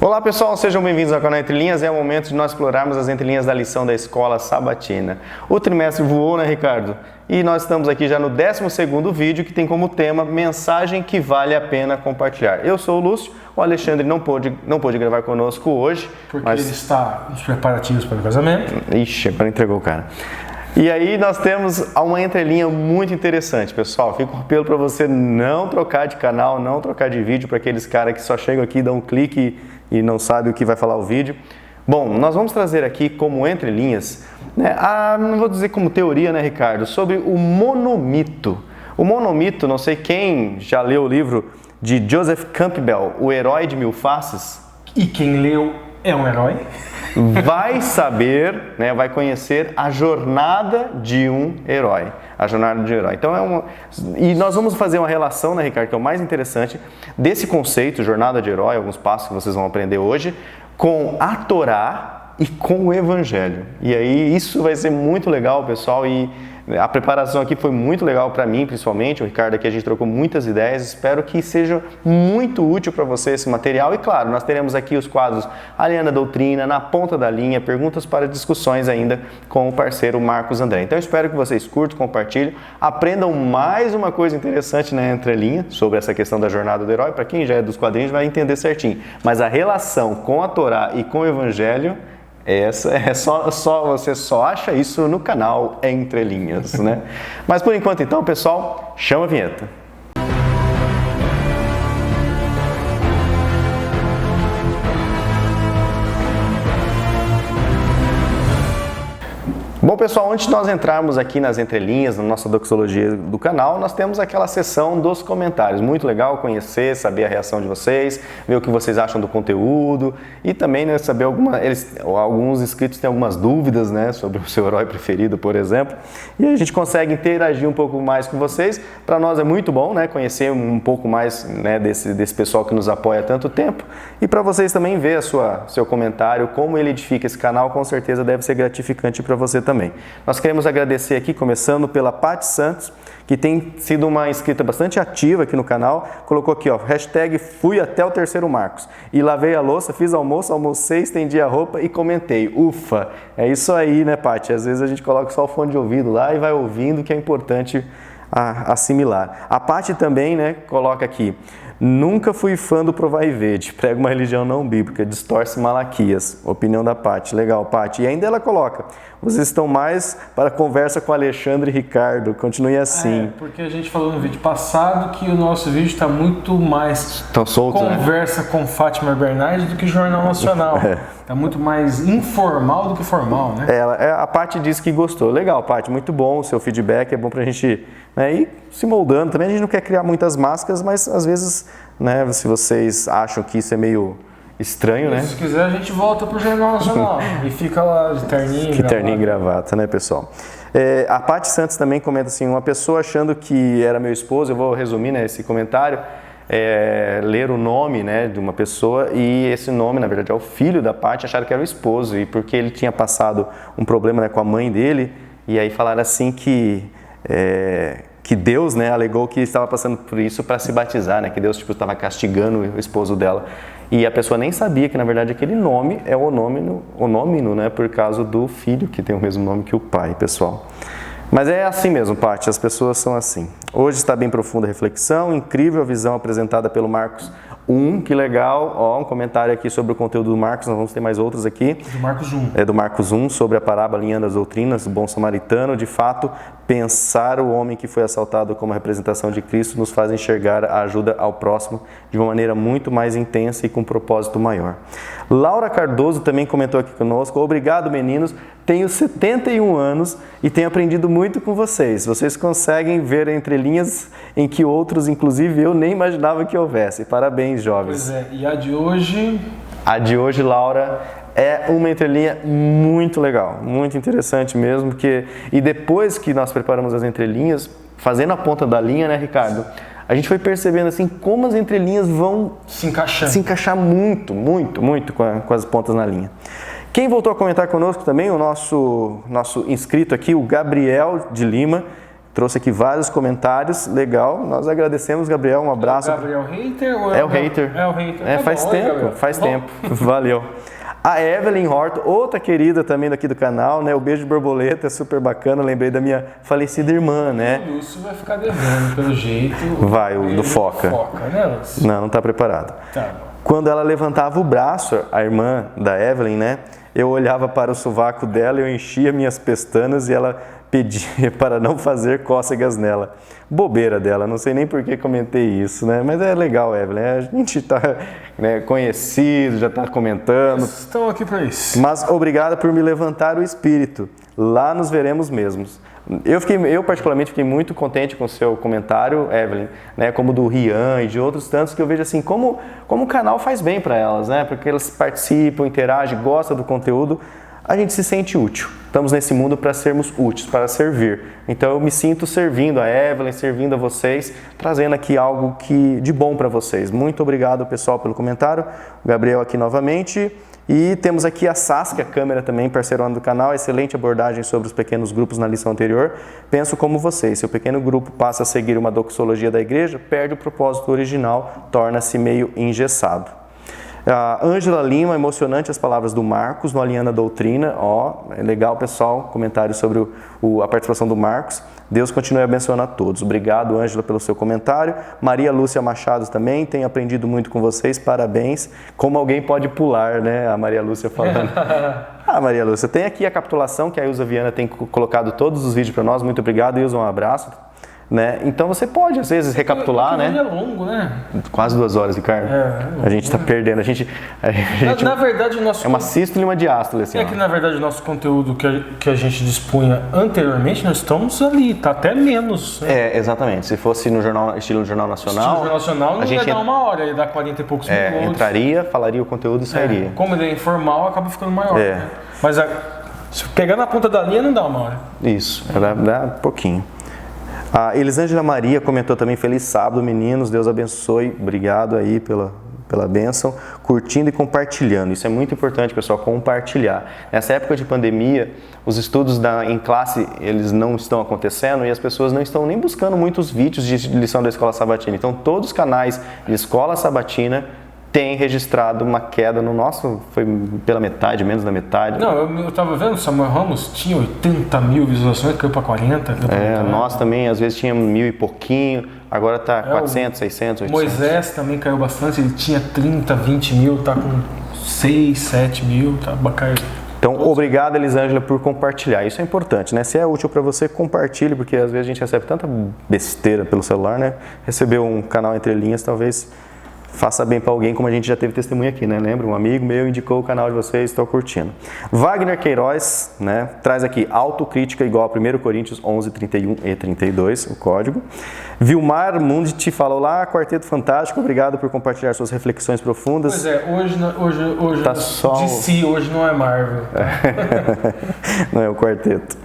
Olá pessoal, sejam bem-vindos ao canal Entre Linhas. É o momento de nós explorarmos as entrelinhas da lição da Escola Sabatina. O trimestre voou, né, Ricardo? E nós estamos aqui já no 12º vídeo, que tem como tema Mensagem que vale a pena compartilhar. Eu sou o Lúcio, o Alexandre não pôde gravar conosco hoje. Porque ele está nos preparativos para o casamento. Ixi, agora entregou o cara. E aí nós temos uma entrelinha muito interessante, pessoal. Fica um apelo para você não trocar de canal, não trocar de vídeo para aqueles caras que só chegam aqui, dão um clique e não sabem o que vai falar o vídeo. Bom, nós vamos trazer aqui como entrelinhas, né, não vou dizer como teoria, né, Ricardo, sobre o monomito. O monomito, não sei quem já leu o livro de Joseph Campbell, O Herói de Mil Faces. E quem leu é um herói. Vai saber, né, vai conhecer a jornada de um herói. A jornada de um herói. Então e nós vamos fazer uma relação, né, Ricardo, que é o mais interessante desse conceito, jornada de herói, alguns passos que vocês vão aprender hoje, com a Torá e com o Evangelho. E aí isso vai ser muito legal, pessoal, e a preparação aqui foi muito legal para mim, principalmente, o Ricardo aqui, a gente trocou muitas ideias, espero que seja muito útil para você esse material e claro, nós teremos aqui os quadros Alinhando a Doutrina, Na Ponta da Linha, perguntas para discussões ainda com o parceiro Marcos André. Então eu espero que vocês curtam, compartilhem, aprendam mais uma coisa interessante na entrelinha sobre essa questão da jornada do herói, para quem já é dos quadrinhos vai entender certinho, mas a relação com a Torá e com o Evangelho, você só acha isso no canal Entre Linhas, né? Mas por enquanto então, pessoal, chama a vinheta. Bom pessoal, antes de nós entrarmos aqui nas entrelinhas, na nossa doxologia do canal, nós temos aquela seção dos comentários. Muito legal conhecer, saber a reação de vocês, ver o que vocês acham do conteúdo e também, né, saber alguns inscritos têm algumas dúvidas, né, sobre o seu herói preferido, por exemplo. E a gente consegue interagir um pouco mais com vocês. Para nós é muito bom, né, conhecer um pouco mais, né, desse pessoal que nos apoia há tanto tempo. E para vocês também ver seu comentário, como ele edifica esse canal, com certeza deve ser gratificante para você também. Nós queremos agradecer aqui, começando pela Paty Santos, que tem sido uma inscrita bastante ativa aqui no canal, colocou aqui, ó, hashtag fui até o terceiro Marcos, e lavei a louça, fiz almoço, almocei, estendi a roupa e comentei, ufa, é isso aí, né, Paty? Às vezes a gente coloca só o fone de ouvido lá e vai ouvindo, que é importante assimilar. A Paty também, né, coloca aqui, nunca fui fã do Provai Verde, prega uma religião não bíblica, distorce Malaquias. Opinião da Paty. Legal, Paty. E ainda ela coloca, vocês estão mais para conversa com Alexandre e Ricardo, continue assim. Porque a gente falou no vídeo passado que o nosso vídeo está muito mais conversa, né, com Fátima Bernardes do que Jornal Nacional. Está muito mais informal do que formal, né? A Paty disse que gostou. Legal, Paty, muito bom o seu feedback, é bom para a gente, né, ir se moldando. Também a gente não quer criar muitas máscaras, mas às vezes, né, se vocês acham que isso é meio estranho, né? Se quiser a gente volta pro Jornal Nacional e fica lá de terninho e terninho e gravata, né, pessoal? A Paty Santos também comenta assim, uma pessoa achando que era meu esposo, eu vou resumir, né, esse comentário, ler o nome, né, de uma pessoa e esse nome, na verdade, é o filho da Paty, acharam que era o esposo e porque ele tinha passado um problema, né, com a mãe dele e aí falaram assim que Deus, né, alegou que estava passando por isso para se batizar, né, que Deus tipo estava castigando o esposo dela. E a pessoa nem sabia que, na verdade, aquele nome é o onômino, né, por causa do filho que tem o mesmo nome que o pai, pessoal. Mas é assim mesmo, Paty, as pessoas são assim. Hoje está bem profunda a reflexão, incrível a visão apresentada pelo Marcos 1, que legal, ó, um comentário aqui sobre o conteúdo do Marcos, nós vamos ter mais outros aqui. Do Marcos 1. Do Marcos 1, sobre a parábola Alinhando as Doutrinas, o bom samaritano. De fato, pensar o homem que foi assaltado como representação de Cristo nos faz enxergar a ajuda ao próximo de uma maneira muito mais intensa e com um propósito maior. Laura Cardoso também comentou aqui conosco, obrigado meninos, tenho 71 anos e tenho aprendido muito com vocês. Vocês conseguem ver entrelinhas em que outros, inclusive eu, nem imaginava que houvesse. Parabéns, jovens. Pois é, e a de hoje? A de hoje, Laura, é uma entrelinha muito legal, muito interessante mesmo, porque e depois que nós preparamos as entrelinhas, fazendo a ponta da linha, né, Ricardo? A gente foi percebendo assim como as entrelinhas vão se encaixar muito com as pontas na linha. Quem voltou a comentar conosco também, o nosso inscrito aqui, o Gabriel de Lima, trouxe aqui vários comentários, legal, nós agradecemos, Gabriel, um abraço. É o Gabriel Hater ou é o Hater? É o Hater. É, faz tempo, faz tempo, valeu. A Evelyn Horto, outra querida também daqui do canal, né? O beijo de borboleta é super bacana, lembrei da minha falecida irmã, né? O Lúcio vai ficar devendo, pelo jeito. Vai, o do Foca. Né, Lúcio? Não tá preparado. Tá. Quando ela levantava o braço, a irmã da Evelyn, né? Eu olhava para o sovaco dela, eu enchia minhas pestanas e ela pedia para não fazer cócegas nela. Bobeira dela, não sei nem por que comentei isso, né? Mas é legal, Evelyn, a gente tá, né, conhecido, já tá comentando. Estão aqui para isso. Mas obrigada por me levantar o espírito. Lá nos veremos mesmos. Eu particularmente fiquei muito contente com o seu comentário, Evelyn, né, como do Rian e de outros tantos, que eu vejo assim, como o canal faz bem para elas, né? Porque elas participam, interagem, gostam do conteúdo. A gente se sente útil. Estamos nesse mundo para sermos úteis, para servir. Então eu me sinto servindo a Evelyn, servindo a vocês, trazendo aqui algo de bom para vocês. Muito obrigado, pessoal, pelo comentário. O Gabriel aqui novamente. E temos aqui a Saskia, câmera também, parceirona do canal. Excelente abordagem sobre os pequenos grupos na lição anterior. Penso como vocês, se o pequeno grupo passa a seguir uma doxologia da igreja, perde o propósito original, torna-se meio engessado. A Ângela Lima, emocionante as palavras do Marcos no Alinhando a Doutrina. É legal, pessoal, comentário sobre a participação do Marcos. Deus continue abençoando a todos. Obrigado, Ângela, pelo seu comentário. Maria Lúcia Machado também, tenho aprendido muito com vocês, parabéns. Como alguém pode pular, né? A Maria Lúcia falando. Maria Lúcia, tem aqui a capitulação que a Ilza Viana tem colocado todos os vídeos para nós. Muito obrigado, Ilza, um abraço. Né? Então você pode, às vezes, recapitular, né? É longo, né? Quase 2 horas, Ricardo. A gente está perdendo. Na verdade, o nosso... É uma sístole e uma diástole. Assim, que, na verdade, o nosso conteúdo que a gente dispunha anteriormente, nós estamos ali, tá até menos. Né? Exatamente. Se fosse no estilo Jornal Nacional... Estilo Jornal Nacional não ia dar 1 hora, ia dar 40 e poucos minutos. Entraria, falaria o conteúdo e sairia. Como ele é informal, acaba ficando maior. Né? Mas se pegar na ponta da linha, não dá 1 hora. Isso, dá pouquinho. A Elisângela Maria comentou também, feliz sábado, meninos, Deus abençoe, obrigado aí pela bênção, curtindo e compartilhando, isso é muito importante, pessoal, compartilhar. Nessa época de pandemia, os estudos em classe, eles não estão acontecendo e as pessoas não estão nem buscando muitos vídeos de lição da Escola Sabatina, então todos os canais de Escola Sabatina tem registrado uma queda no nosso, foi pela metade, menos da metade. Não, eu tava vendo, Samuel Ramos tinha 80 mil visualizações, caiu para 40. Nós também, às vezes, tínhamos 1000 e pouquinho, agora tá 400, 600, 800. Moisés também caiu bastante, ele tinha 30, 20 mil, tá com 6, 7 mil, tá bacana. Então, obrigado, Elisângela, por compartilhar. Isso é importante, né? Se é útil para você, compartilhe, porque às vezes a gente recebe tanta besteira pelo celular, né? Receber um canal Entre Linhas, talvez... faça bem para alguém, como a gente já teve testemunho aqui, né? Lembra? Um amigo meu indicou o canal de vocês, estou curtindo. Wagner Queiroz, né? Traz aqui autocrítica igual a 1 Coríntios 11, 31 e 32, o código. Vilmar Mundi te falou lá, Quarteto Fantástico, obrigado por compartilhar suas reflexões profundas. Pois é, hoje tá só DC, hoje não é Marvel. Tá? Não é o quarteto.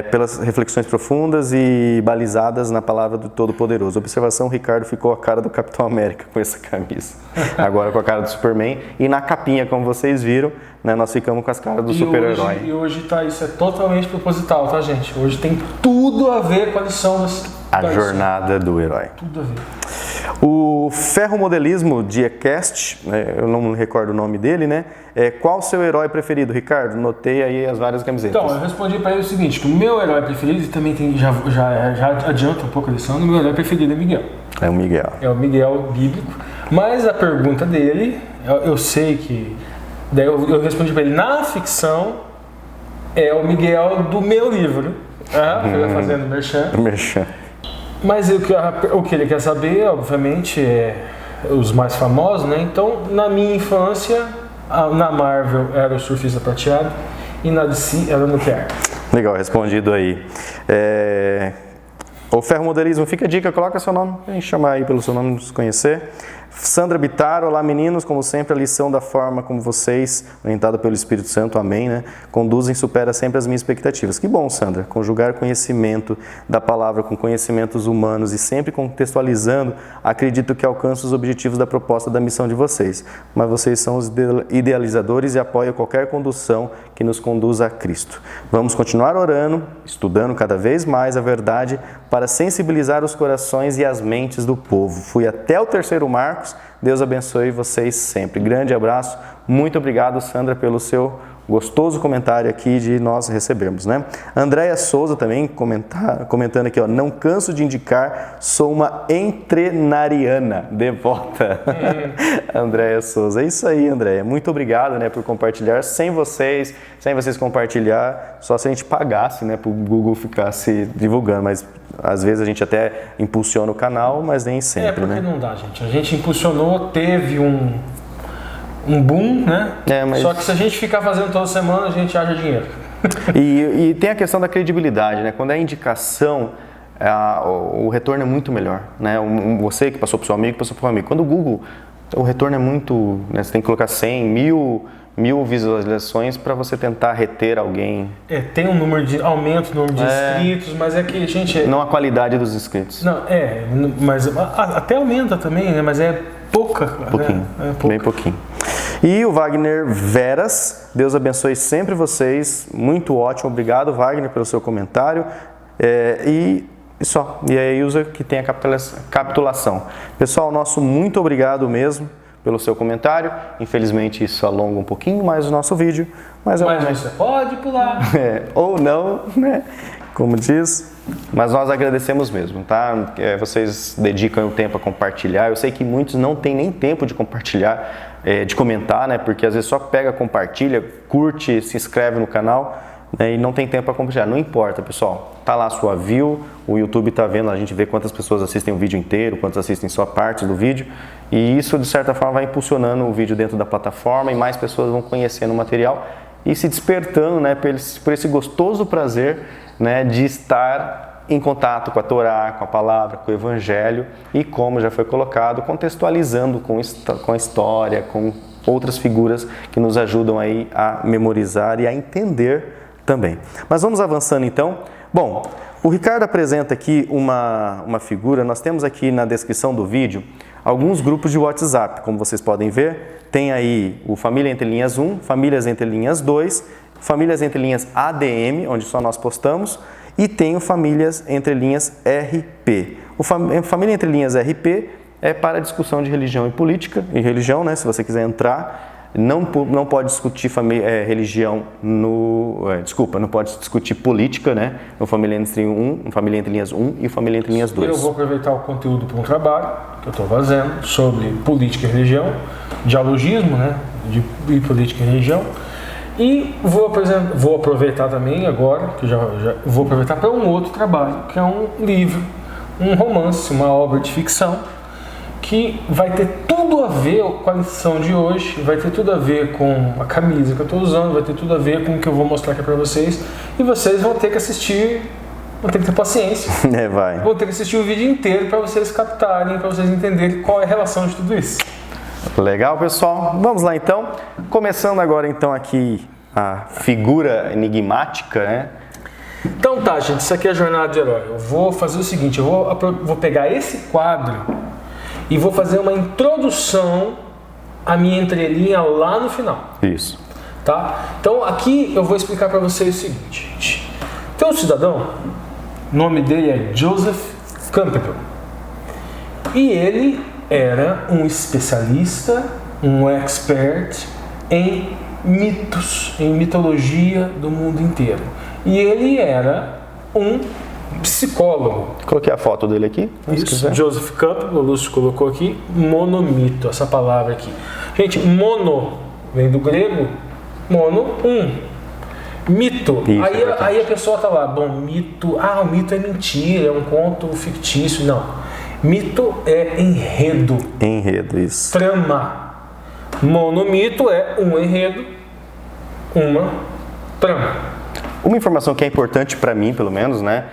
Pelas reflexões profundas e balizadas na palavra do Todo-Poderoso. Observação, o Ricardo ficou a cara do Capitão América com essa camisa. Agora com a cara do Superman. E na capinha, como vocês viram, né, nós ficamos com as caras do super-herói. E hoje tá, isso é totalmente proposital, tá, gente? Hoje tem tudo a ver com a lição a jornada do herói. Tudo a ver. O Ferromodelismo Diacast, eu não me recordo o nome dele, né? Qual o seu herói preferido, Ricardo? Notei aí as várias camisetas. Então, eu respondi para ele o seguinte, que o meu herói preferido, e também tem, já adianta um pouco a lição, o meu herói preferido é Miguel. É o Miguel. É o Miguel bíblico. Mas a pergunta dele, eu sei que... Daí eu respondi para ele, na ficção, é o Miguel do meu livro. Fazendo merchan. Mas o que ele quer saber, obviamente, é os mais famosos, né? Então, na minha infância, na Marvel era o Surfista Prateado e na DC era o Nuclear. Legal, respondido aí. O Ferromodelismo, fica a dica, coloca seu nome, a gente chamar aí pelo seu nome, nos conhecer. Sandra Bittar, olá meninos, como sempre a lição da forma como vocês, orientada pelo Espírito Santo, amém, né? Conduzem, supera sempre as minhas expectativas. Que bom, Sandra, conjugar conhecimento da palavra com conhecimentos humanos e sempre contextualizando, acredito que alcança os objetivos da proposta da missão de vocês. Mas vocês são os idealizadores e apoiam qualquer condução que nos conduza a Cristo. Vamos continuar orando, estudando cada vez mais a verdade para sensibilizar os corações e as mentes do povo. Fui até o terceiro Marcos. Deus abençoe vocês sempre. Grande abraço. Muito obrigado, Sandra, pelo seu gostoso comentário aqui de nós recebermos, né? Andréia Souza também comentando aqui, ó, não canso de indicar, sou uma entrenariana devota. Andréia Souza, é isso aí, Andréia. Muito obrigado, né, por compartilhar. Sem vocês compartilhar, só se a gente pagasse, né, para o Google ficar se divulgando, mas às vezes a gente até impulsiona o canal, mas nem sempre, porque né? não dá, gente. A gente impulsionou, teve um boom, né? Mas... Só que se a gente ficar fazendo toda semana, a gente acha dinheiro. E tem a questão da credibilidade, né? Quando é indicação, o retorno é muito melhor, né? Você que passou para o seu amigo, passou para o amigo. Quando o Google, o retorno é muito... Né? Você tem que colocar 100, mil visualizações para você tentar reter alguém. Tem um número de... Aumenta o número de inscritos, mas é que a gente... Não a qualidade dos inscritos. Não, mas até aumenta também, né? Mas é pouca. Pouquinho, bem pouquinho. E o Wagner Veras, Deus abençoe sempre vocês, muito ótimo, obrigado Wagner pelo seu comentário, e só, e aí a Ilza que tem a capitulação. Pessoal, nosso muito obrigado mesmo pelo seu comentário, infelizmente isso alonga um pouquinho mais o nosso vídeo, mas você pode pular. Ou não, né, como diz... Mas nós agradecemos mesmo, tá? Vocês dedicam o tempo a compartilhar. Eu sei que muitos não têm nem tempo de compartilhar, de comentar, né? Porque às vezes só pega, compartilha, curte, se inscreve no canal, né? E não tem tempo para compartilhar. Não importa, pessoal. Tá lá a sua view, o YouTube tá vendo, a gente vê quantas pessoas assistem o vídeo inteiro, quantas assistem só parte do vídeo. E isso, de certa forma, vai impulsionando o vídeo dentro da plataforma e mais pessoas vão conhecendo o material e se despertando, né? Por esse gostoso prazer, né, de estar em contato com a Torá, com a palavra, com o Evangelho e, como já foi colocado, contextualizando com a história, com outras figuras que nos ajudam aí a memorizar e a entender também. Mas vamos avançando então. Bom, o Ricardo apresenta aqui uma figura, nós temos aqui na descrição do vídeo alguns grupos de WhatsApp, como vocês podem ver, tem aí o Família Entre Linhas 1, Famílias Entre Linhas 2, Famílias Entre Linhas ADM, onde só nós postamos, e tem o Famílias Entre Linhas RP. O Família Entre Linhas RP é para discussão de religião e política, e religião, né, se você quiser entrar, não pode discutir religião não pode discutir política, né, no Família Entre Linhas 1 e o Família Entre Linhas 2. Eu vou aproveitar o conteúdo para um trabalho que eu estou fazendo sobre política e religião, dialogismo, né, de política e religião. E vou aproveitar também agora, que já vou aproveitar para um outro trabalho, que é um livro, um romance, uma obra de ficção, que vai ter tudo a ver com a lição de hoje, vai ter tudo a ver com a camisa que eu estou usando, vai ter tudo a ver com o que eu vou mostrar aqui para vocês, e vocês vão ter que assistir, vão ter que ter paciência, vão ter que assistir o vídeo inteiro para vocês captarem, para vocês entenderem qual é a relação de tudo isso. Legal, pessoal? Vamos lá então. Começando agora então aqui a figura enigmática, né? Então tá, gente, isso aqui é a jornada de herói. Eu vou fazer o seguinte, eu vou pegar esse quadro e vou fazer uma introdução à minha entrelinha lá no final. Isso. Tá? Então aqui eu vou explicar para vocês o seguinte, gente. Tem um cidadão, o nome dele é Joseph Campbell. E ele era um especialista, um expert em mitos, em mitologia do mundo inteiro. E ele era um psicólogo. Coloquei a foto dele aqui. Isso, Joseph Campbell, o Lúcio colocou aqui, monomito, essa palavra aqui. Gente, mono vem do grego, mono, mito. Isso, aí a pessoa tá lá, bom, mito, o mito é mentira, é um conto fictício. Não. Mito é enredo. Enredo, isso. Trama. Monomito é um enredo, uma trama. Uma informação que é importante para mim, pelo menos, né,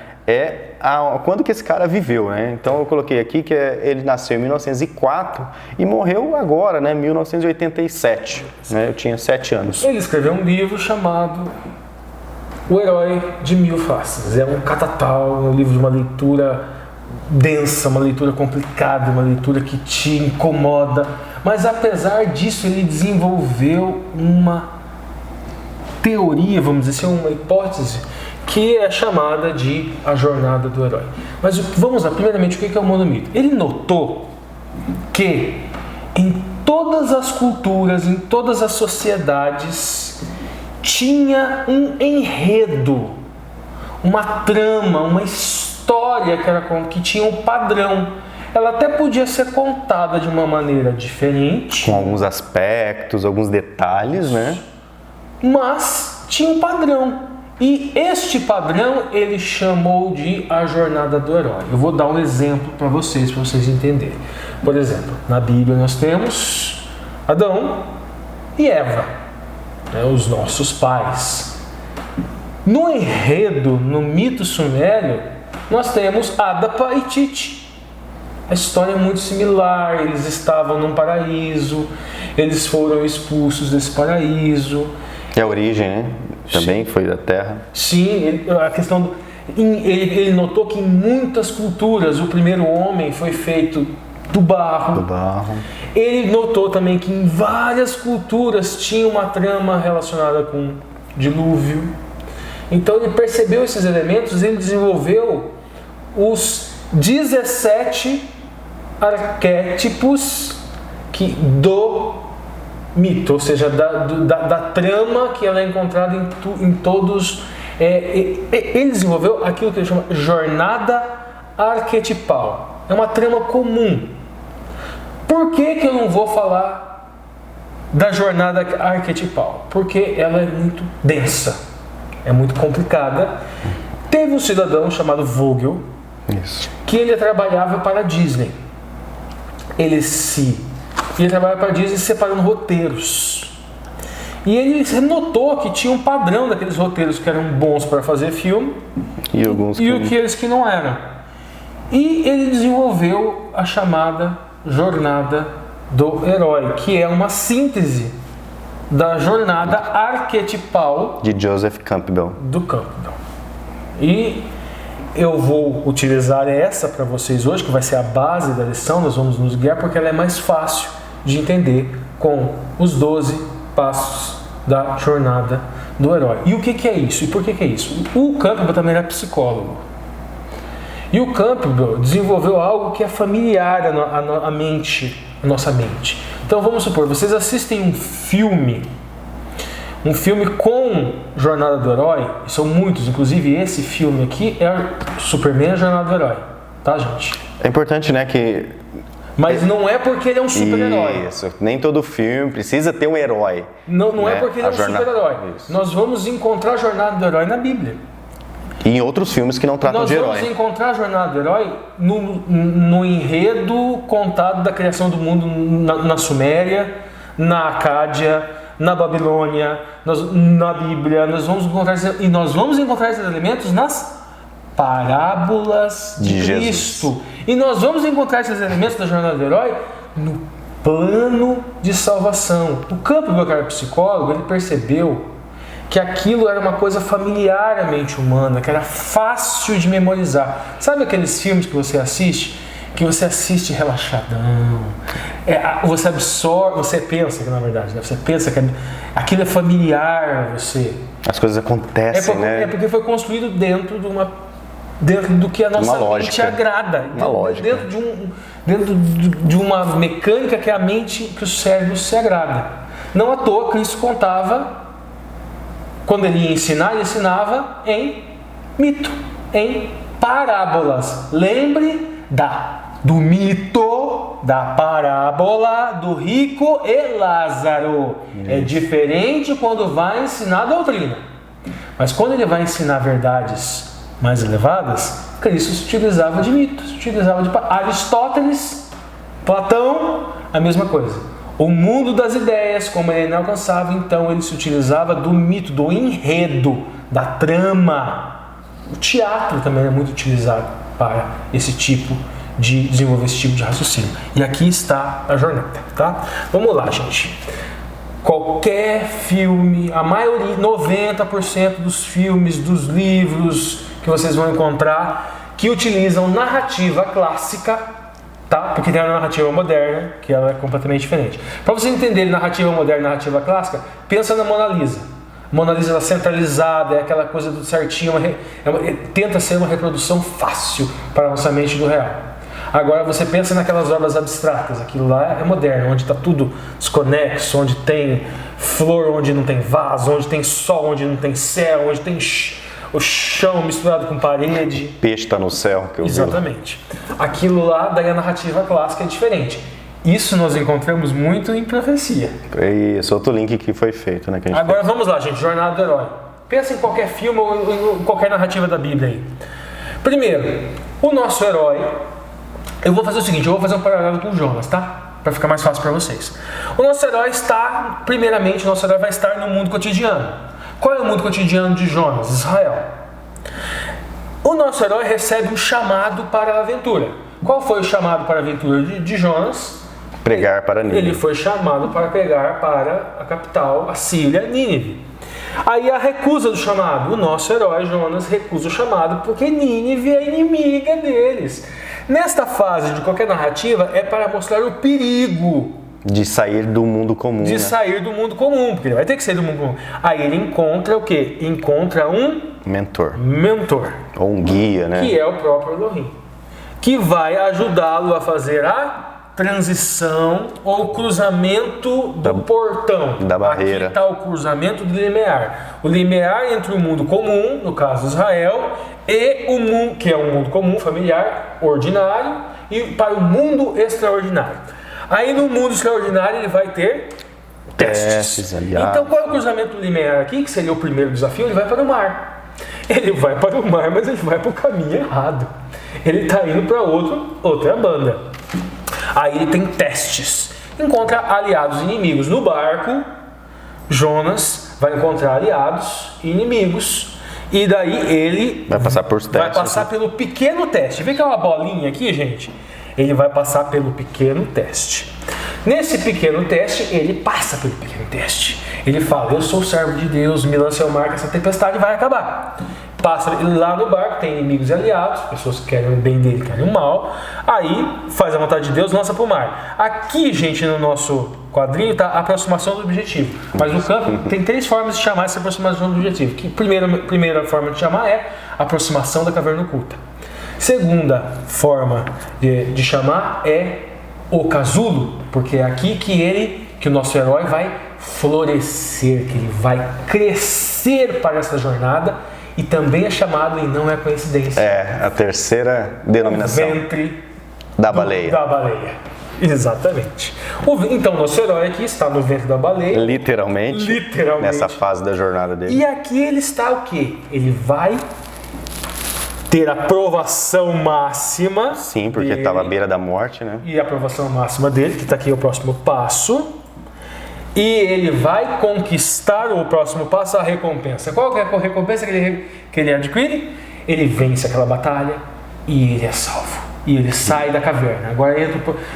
quando que esse cara viveu, né? Então eu coloquei aqui que ele nasceu em 1904 e morreu agora, né? 1987. Né? Eu tinha 7 anos. Ele escreveu um livro chamado O Herói de Mil Faces. É um catatal, um livro de uma leitura densa, uma leitura complicada, uma leitura que te incomoda. Mas apesar disso, ele desenvolveu uma teoria, vamos dizer assim, uma hipótese, que é chamada de a jornada do herói. Mas vamos lá, primeiramente, o que é o monomito? Ele notou que em todas as culturas, em todas as sociedades, tinha um enredo, uma trama, uma história que tinha um padrão. Ela até podia ser contada de uma maneira diferente, com alguns aspectos, alguns detalhes, né? Mas tinha um padrão. E este padrão ele chamou de a jornada do herói. Eu vou dar um exemplo para vocês entenderem. Por exemplo, na Bíblia nós temos Adão e Eva, né, os nossos pais. No enredo, no mito sumério, nós temos Adapa e Tite. A história é muito similar. Eles estavam num paraíso, eles foram expulsos desse paraíso. É a origem, né? Também foi da terra. Sim, a questão ele notou que em muitas culturas o primeiro homem foi feito do barro. Ele notou também que em várias culturas tinha uma trama relacionada com dilúvio. Então ele percebeu esses elementos, ele desenvolveu os 17 arquétipos do mito, ou seja, da trama que ela é encontrada em todos. Ele desenvolveu aquilo que ele chama jornada arquetipal. É uma trama comum. Por que eu não vou falar da jornada arquetipal? Porque ela é muito densa, é muito complicada. Teve um cidadão chamado Vogel, que ele trabalhava para a Disney. Ele trabalhava para a Disney separando roteiros. E ele notou que tinha um padrão daqueles roteiros que eram bons para fazer filme e aqueles que não eram. E ele desenvolveu a chamada jornada do herói, que é uma síntese da jornada arquetipal de Joseph Campbell. Do Campbell. E eu vou utilizar essa para vocês hoje, que vai ser a base da lição. Nós vamos nos guiar porque ela é mais fácil de entender, com os 12 passos da jornada do herói. E o que é isso? E por que é isso? O Campbell também era psicólogo. E o Campbell desenvolveu algo que é familiar à nossa mente. Então vamos supor, vocês assistem um filme com jornada do herói, e são muitos, inclusive esse filme aqui é Superman, a jornada do herói, tá, gente? É importante, né, que... Mas não é porque ele é um super-herói. Isso, nem todo filme precisa ter um herói. Não né? É porque ele é um super-herói. Nós vamos encontrar a jornada do herói na Bíblia. E em outros filmes que não tratam de herói. Nós vamos encontrar a jornada do herói no enredo contado da criação do mundo na Suméria, na Acádia, na Babilônia, na Bíblia. Nós vamos encontrar esses elementos nas parábolas de Cristo. Jesus. E nós vamos encontrar esses elementos da jornada do herói no plano de salvação. O Campbell, que era psicólogo, ele percebeu que aquilo era uma coisa familiar à mente humana, que era fácil de memorizar. Sabe aqueles filmes que você assiste relaxadão, você absorve, você pensa que na verdade, né? Você pensa que aquilo é familiar a você. As coisas acontecem, né? É porque foi construído dentro do que a nossa mente agrada, dentro de uma mecânica que a mente, que o cérebro se agrada. Não à toa Cristo contava, quando ele ia ensinar, ele ensinava em mito, em parábolas. Lembre do mito, da parábola do rico e Lázaro. Isso. É diferente quando vai ensinar doutrina. Mas quando ele vai ensinar verdades mais elevadas, Cristo se utilizava de mitos, utilizava de Aristóteles, Platão, a mesma coisa. O mundo das ideias, como ele é inalcançável, então ele se utilizava do mito, do enredo, da trama. O teatro também é muito utilizado para esse tipo de desenvolver esse tipo de raciocínio. E aqui está a jornada, tá? Vamos lá, gente. Qualquer filme, a maioria, 90% dos filmes, dos livros que vocês vão encontrar que utilizam narrativa clássica, tá? Porque tem a narrativa moderna, que ela é completamente diferente. Para vocês entenderem narrativa moderna e narrativa clássica, pensa na Mona Lisa. Mona Lisa ela centralizada, é aquela coisa do certinho, tenta ser uma reprodução fácil para a nossa mente do real. Agora você pensa naquelas obras abstratas, aquilo lá é moderno, onde está tudo desconexo, onde tem flor, onde não tem vaso, onde tem sol, onde não tem céu, onde tem o chão misturado com parede. Peixe está no céu, que eu vi. Exatamente. Aquilo lá, daí a narrativa clássica é diferente. Isso nós encontramos muito em profecia. Isso, outro link que foi feito, né? Que a gente Agora vamos lá, gente, Jornada do Herói. Pensa em qualquer filme ou em qualquer narrativa da Bíblia aí. Primeiro, o nosso herói. Eu vou fazer o seguinte, eu vou fazer um paralelo com o Jonas, tá? Para ficar mais fácil para vocês. O nosso herói está, primeiramente, o nosso herói vai estar no mundo cotidiano. Qual é o mundo cotidiano de Jonas? Israel. O nosso herói recebe um chamado para a aventura. Qual foi o chamado para a aventura de Jonas? Pregar para Nínive. Ele foi chamado para pregar para a capital, a Síria, Nínive. Aí a recusa do chamado. O nosso herói, Jonas, recusa o chamado porque Nínive é inimiga deles. Nesta fase de qualquer narrativa é para mostrar o perigo de sair do mundo comum. De sair do mundo comum, porque ele vai ter que sair do mundo comum. Aí ele encontra o quê? Encontra um mentor. Ou um guia, né? Que é o próprio Elohim. Que vai ajudá-lo a fazer a transição ou cruzamento do portão. Da barreira. Aqui está o cruzamento do limiar. O limiar entre o mundo comum, no caso Israel, e o mundo, que é um mundo comum, familiar, ordinário, e para o mundo extraordinário. Aí no mundo extraordinário ele vai ter testes. Então qual é o cruzamento do limiar aqui, que seria o primeiro desafio? Ele vai para o mar. Ele vai para o mar, mas ele vai para o caminho errado. Ele está indo para outra banda. Aí ele tem testes. Encontra aliados e inimigos. No barco, Jonas vai encontrar aliados e inimigos. E daí ele vai passar por testes. Vai passar pelo pequeno teste. Vê que é uma bolinha aqui, gente? Ele vai passar pelo pequeno teste. Nesse pequeno teste, ele passa pelo pequeno teste. Ele fala, eu sou servo de Deus, me lance ao mar que essa tempestade vai acabar. Passa lá no barco, tem inimigos e aliados, pessoas que querem o bem dele, querem o mal. Aí faz a vontade de Deus, lança para o mar. Aqui, gente, no nosso quadrinho está a aproximação do objetivo. Mas no campo tem 3 formas de chamar essa aproximação do objetivo. Que primeira forma de chamar é aproximação da caverna oculta. Segunda forma de chamar é o casulo, porque é aqui que o nosso herói vai florescer, que ele vai crescer para essa jornada. E também é chamado, e não é coincidência, a terceira denominação, o ventre da baleia. Da baleia. Exatamente. Então, nosso herói aqui está no ventre da baleia. Literalmente. Nessa fase da jornada dele. E aqui ele está o quê? Ele vai ter a aprovação máxima. Sim, porque estava à beira da morte, né? E a aprovação máxima dele, que está aqui o próximo passo. E ele vai conquistar o próximo passo, a recompensa. Qual é a recompensa que ele adquire? Ele vence aquela batalha e ele é salvo. E ele sai da caverna. Agora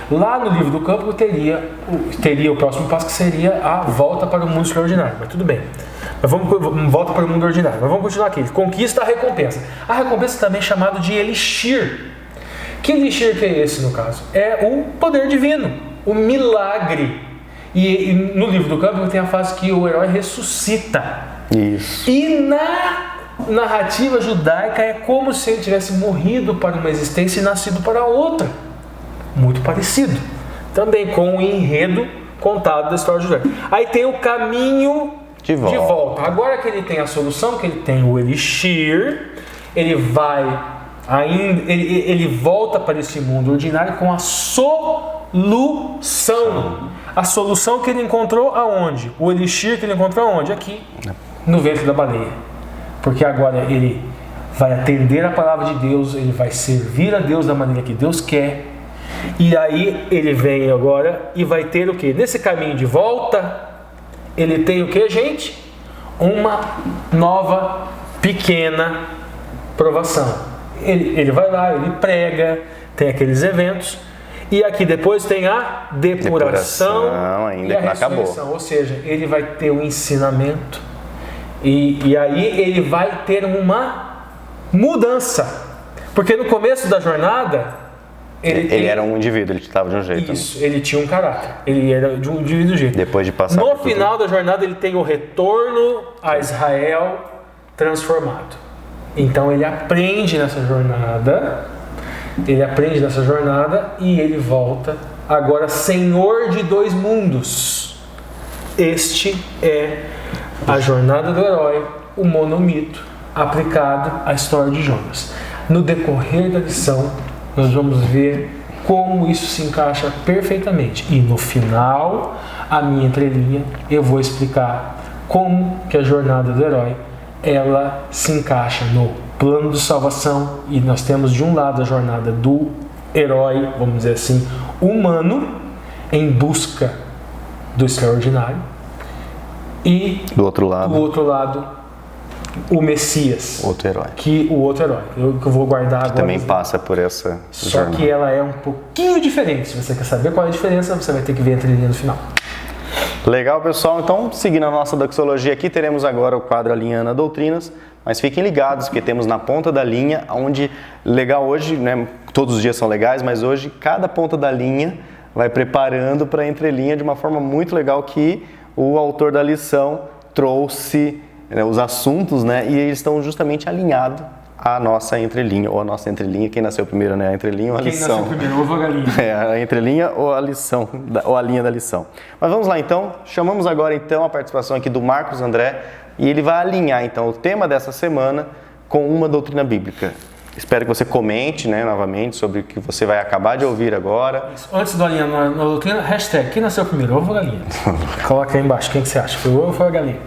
lá no livro do campo teria o próximo passo, que seria a volta para o mundo extraordinário. Mas tudo bem. Mas volta para o mundo ordinário. Mas vamos continuar aqui. Ele conquista a recompensa. A recompensa também é chamada de elixir. Que elixir que é esse no caso? É o poder divino, o milagre. E no livro do campo tem a fase que o herói ressuscita. Isso. E na narrativa judaica é como se ele tivesse morrido para uma existência e nascido para outra. Muito parecido. Também com o enredo contado da história judaica. Aí tem o caminho de volta. Agora que ele tem a solução, que ele tem o elixir, ele volta para esse mundo ordinário com a solução. A solução que ele encontrou aonde? O elixir que ele encontrou aonde? Aqui, no ventre da baleia. Porque agora ele vai atender a palavra de Deus, ele vai servir a Deus da maneira que Deus quer. E aí ele vem agora e vai ter o quê? Nesse caminho de volta, ele tem o quê, gente? Uma nova, pequena provação. Ele vai lá, ele prega, tem aqueles eventos. E aqui depois tem a depuração ainda e a que não acabou. ressurreição. Ou seja, ele vai ter o ensinamento e aí ele vai ter uma mudança. Porque no começo da jornada, ele era um indivíduo, ele estava de um jeito. Isso, ele tinha um caráter. Ele era de um indivíduo de um jeito. Depois de passar no final da jornada, ele tem o retorno a Israel transformado. Então ele aprende nessa jornada. E ele volta agora Senhor de 2 mundos. Este é a jornada do herói, o monomito aplicado à história de Jonas. No decorrer da lição, nós vamos ver como isso se encaixa perfeitamente. E no final, a minha entrelinha, eu vou explicar como que a jornada do herói ela se encaixa no plano de salvação. E nós temos de um lado a jornada do herói, vamos dizer assim, humano, em busca do extraordinário. E do outro lado, o Messias. O outro herói. O outro herói. Que eu vou guardar agora. Também passa por essa jornada. Só que ela é um pouquinho diferente. Se você quer saber qual é a diferença, você vai ter que ver a trilha no final. Legal, pessoal. Então, seguindo a nossa doxologia aqui, teremos agora o quadro Alinhando a Doutrinas. Mas fiquem ligados, porque temos na ponta da linha, onde, legal hoje, né, todos os dias são legais, mas hoje cada ponta da linha vai preparando para a entrelinha de uma forma muito legal que o autor da lição trouxe, né, os assuntos, né, e eles estão justamente alinhados à nossa entrelinha, ou a nossa entrelinha, quem nasceu primeiro, né, a entrelinha ou a lição? Quem nasceu primeiro, ovo ou a galinha? A entrelinha ou a lição, ou a linha da lição. Mas vamos lá então, chamamos agora então a participação aqui do Marcos André, e ele vai alinhar então o tema dessa semana com uma doutrina bíblica. Espero que você comente, né, novamente sobre o que você vai acabar de ouvir agora. Isso. Antes do alinhar na doutrina, hashtag, quem nasceu primeiro, ovo ou galinha? Coloca aí embaixo, quem que você acha? Foi o ovo ou foi a galinha?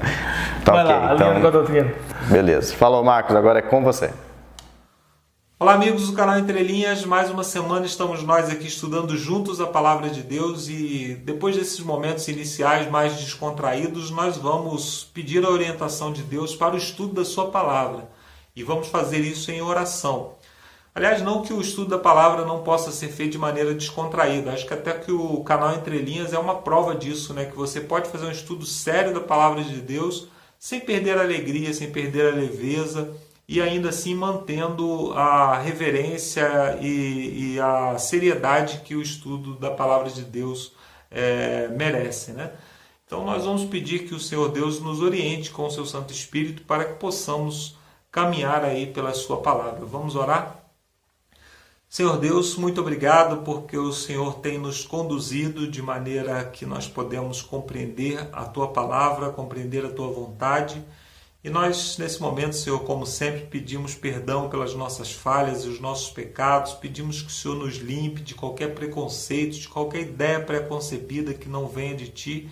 Tá, vai okay, lá, alinhando então, com a doutrina. Beleza. Falou, Marcos, agora é com você. Olá, amigos do canal Entre Linhas. Mais uma semana estamos nós aqui estudando juntos a Palavra de Deus e depois desses momentos iniciais mais descontraídos, nós vamos pedir a orientação de Deus para o estudo da sua Palavra. E vamos fazer isso em oração. Aliás, não que o estudo da palavra não possa ser feito de maneira descontraída. Acho que até que o canal Entre Linhas é uma prova disso, né? Que você pode fazer um estudo sério da palavra de Deus sem perder a alegria, sem perder a leveza e ainda assim mantendo a reverência e a seriedade que o estudo da palavra de Deus merece, né? Então nós vamos pedir que o Senhor Deus nos oriente com o seu Santo Espírito para que possamos caminhar aí pela sua palavra. Vamos orar? Senhor Deus, muito obrigado porque o Senhor tem nos conduzido de maneira que nós podemos compreender a tua palavra, compreender a tua vontade. E nós, nesse momento, Senhor, como sempre, pedimos perdão pelas nossas falhas e os nossos pecados, pedimos que o Senhor nos limpe de qualquer preconceito, de qualquer ideia preconcebida que não venha de ti,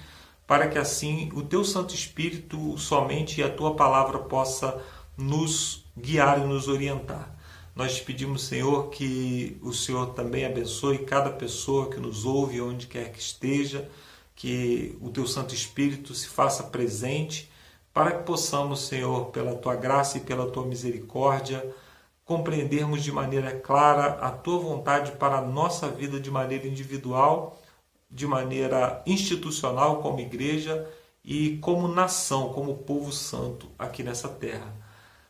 para que assim o teu Santo Espírito somente e a tua palavra possa nos guiar e nos orientar. Nós te pedimos, Senhor, que o Senhor também abençoe cada pessoa que nos ouve, onde quer que esteja, que o teu Santo Espírito se faça presente, para que possamos, Senhor, pela tua graça e pela tua misericórdia, compreendermos de maneira clara a tua vontade para a nossa vida de maneira individual, de maneira institucional como igreja e como nação, como povo santo aqui nessa terra.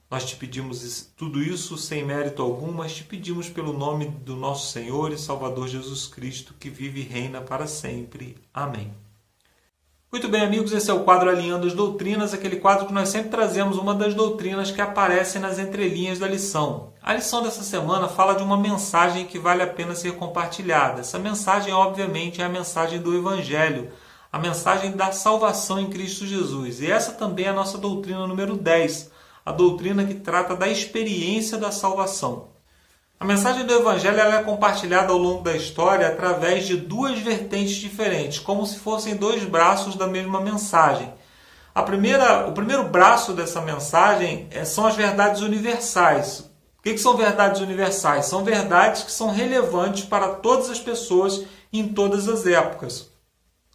Nós te pedimos tudo isso sem mérito algum, mas te pedimos pelo nome do nosso Senhor e Salvador Jesus Cristo, que vive e reina para sempre. Amém. Muito bem, amigos, esse é o quadro Alinhando as Doutrinas, aquele quadro que nós sempre trazemos uma das doutrinas que aparecem nas entrelinhas da lição. A lição dessa semana fala de uma mensagem que vale a pena ser compartilhada. Essa mensagem, obviamente, é a mensagem do Evangelho, a mensagem da salvação em Cristo Jesus. E essa também é a nossa doutrina número 10, a doutrina que trata da experiência da salvação. A mensagem do Evangelho ela é compartilhada ao longo da história através de duas vertentes diferentes, como se fossem dois braços da mesma mensagem. O primeiro braço dessa mensagem são as verdades universais. O que são verdades universais? São verdades que são relevantes para todas as pessoas em todas as épocas.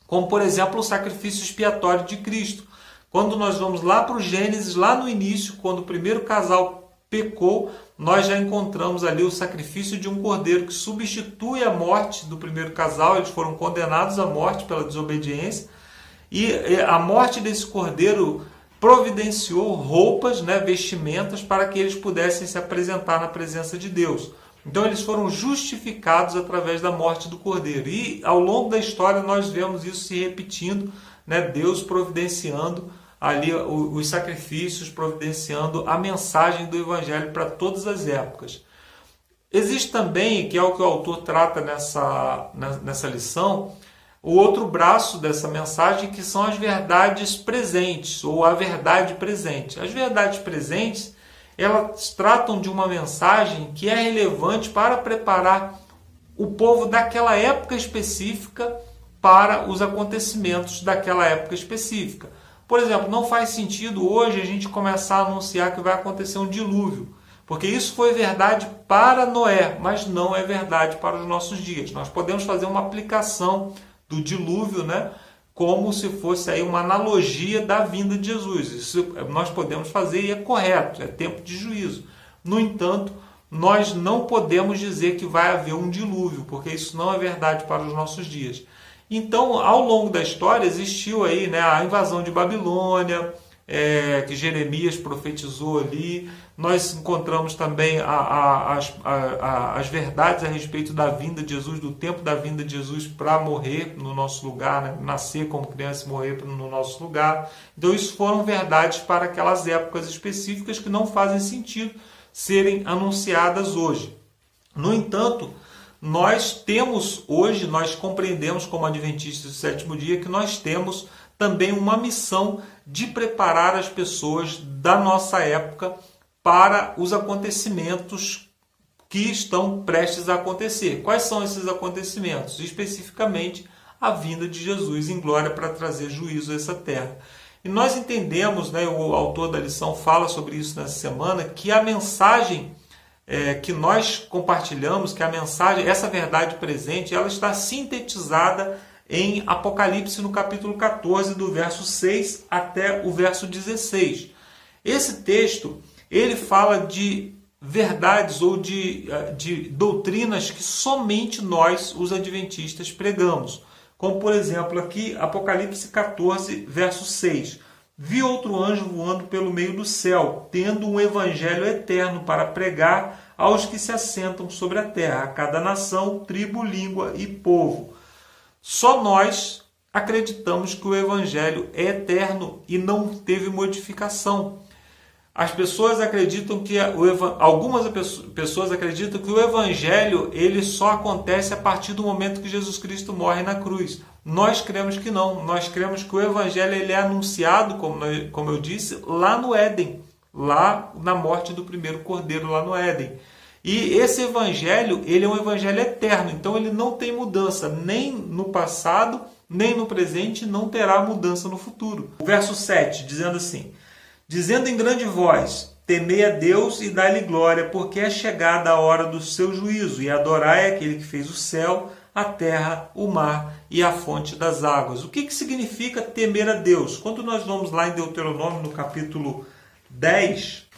Como, por exemplo, o sacrifício expiatório de Cristo. Quando nós vamos lá para o Gênesis, lá no início, quando o primeiro casal pecou, nós já encontramos ali o sacrifício de um cordeiro que substitui a morte do primeiro casal. Eles foram condenados à morte pela desobediência, e a morte desse cordeiro providenciou roupas, vestimentas, para que eles pudessem se apresentar na presença de Deus. Então eles foram justificados através da morte do cordeiro. E ao longo da história nós vemos isso se repetindo, Deus providenciando ali os sacrifícios, providenciando a mensagem do Evangelho para todas as épocas. Existe também, que é o que o autor trata nessa lição, o outro braço dessa mensagem, que são as verdades presentes, ou a verdade presente. As verdades presentes, elas tratam de uma mensagem que é relevante para preparar o povo daquela época específica para os acontecimentos daquela época específica. Por exemplo, não faz sentido hoje a gente começar a anunciar que vai acontecer um dilúvio, porque isso foi verdade para Noé, mas não é verdade para os nossos dias. Nós podemos fazer uma aplicação do dilúvio, como se fosse aí uma analogia da vinda de Jesus. Isso nós podemos fazer e é correto, é tempo de juízo. No entanto, nós não podemos dizer que vai haver um dilúvio, porque isso não é verdade para os nossos dias. Então, ao longo da história, existiu aí a invasão de Babilônia, que Jeremias profetizou ali. Nós encontramos também as verdades a respeito da vinda de Jesus, do tempo da vinda de Jesus para morrer no nosso lugar, nascer como criança e morrer no nosso lugar. Então isso foram verdades para aquelas épocas específicas que não fazem sentido serem anunciadas hoje. No entanto, nós compreendemos como adventistas do sétimo dia que nós temos também uma missão de preparar as pessoas da nossa época para os acontecimentos que estão prestes a acontecer. Quais são esses acontecimentos? Especificamente, a vinda de Jesus em glória para trazer juízo a essa terra. E nós entendemos, o autor da lição fala sobre isso nessa semana, que a mensagem que nós compartilhamos, que a mensagem, essa verdade presente, ela está sintetizada em Apocalipse, no capítulo 14, do verso 6 até o verso 16. Esse texto, ele fala de verdades ou de doutrinas que somente nós, os adventistas, pregamos. Como, por exemplo, aqui, Apocalipse 14, verso 6. Vi outro anjo voando pelo meio do céu, tendo um evangelho eterno para pregar aos que se assentam sobre a terra, a cada nação, tribo, língua e povo. Só nós acreditamos que o Evangelho é eterno e não teve modificação. As pessoas acreditam que algumas pessoas acreditam que o Evangelho ele só acontece a partir do momento que Jesus Cristo morre na cruz. Nós cremos que não. Nós cremos que o Evangelho ele é anunciado, como eu disse, lá no Éden, lá na morte do primeiro cordeiro lá no Éden. E esse evangelho, ele é um evangelho eterno, então ele não tem mudança, nem no passado, nem no presente, não terá mudança no futuro. O verso 7, dizendo assim, dizendo em grande voz, temei a Deus e dai-lhe glória, porque é chegada a hora do seu juízo, e adorai aquele que fez o céu, a terra, o mar e a fonte das águas. O que significa temer a Deus? Quando nós vamos lá em Deuteronômio, no capítulo 10...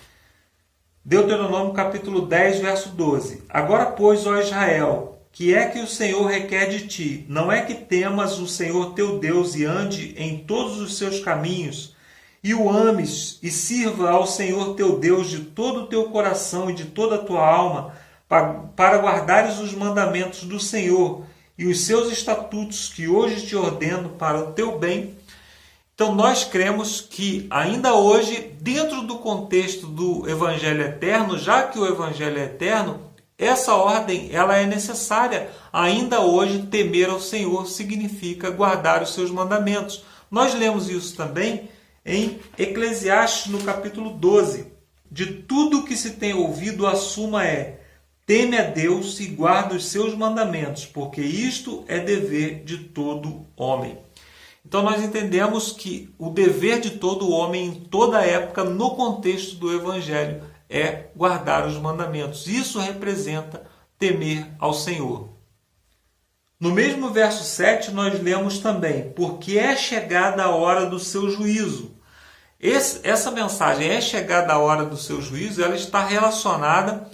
Deuteronômio capítulo 10, verso 12. Agora, pois, ó Israel, que é que o Senhor requer de ti? Não é que temas o Senhor teu Deus e ande em todos os seus caminhos, e o ames e sirva ao Senhor teu Deus de todo o teu coração e de toda a tua alma, para guardares os mandamentos do Senhor e os seus estatutos que hoje te ordeno para o teu bem. Então nós cremos que ainda hoje, dentro do contexto do Evangelho Eterno, já que o Evangelho é eterno, essa ordem ela é necessária. Ainda hoje, temer ao Senhor significa guardar os seus mandamentos. Nós lemos isso também em Eclesiastes, no capítulo 12. De tudo que se tem ouvido, a suma é: teme a Deus e guarda os seus mandamentos, porque isto é dever de todo homem. Então nós entendemos que o dever de todo homem em toda época, no contexto do Evangelho, é guardar os mandamentos. Isso representa temer ao Senhor. No mesmo verso 7 nós lemos também, porque é chegada a hora do seu juízo. essa mensagem, é chegada a hora do seu juízo, ela está relacionada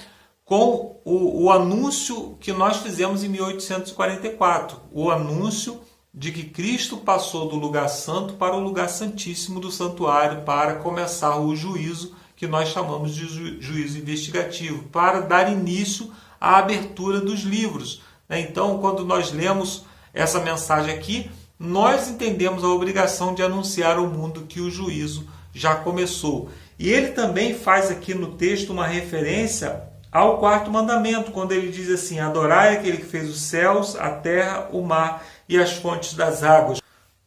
com o anúncio que nós fizemos em 1844, o anúncio de que Cristo passou do lugar santo para o lugar santíssimo do santuário para começar o juízo que nós chamamos de juízo investigativo, para dar início à abertura dos livros. Então, quando nós lemos essa mensagem aqui, nós entendemos a obrigação de anunciar ao mundo que o juízo já começou. E ele também faz aqui no texto uma referência ao quarto mandamento, quando ele diz assim: adorai aquele que fez os céus, a terra, o mar e as fontes das águas.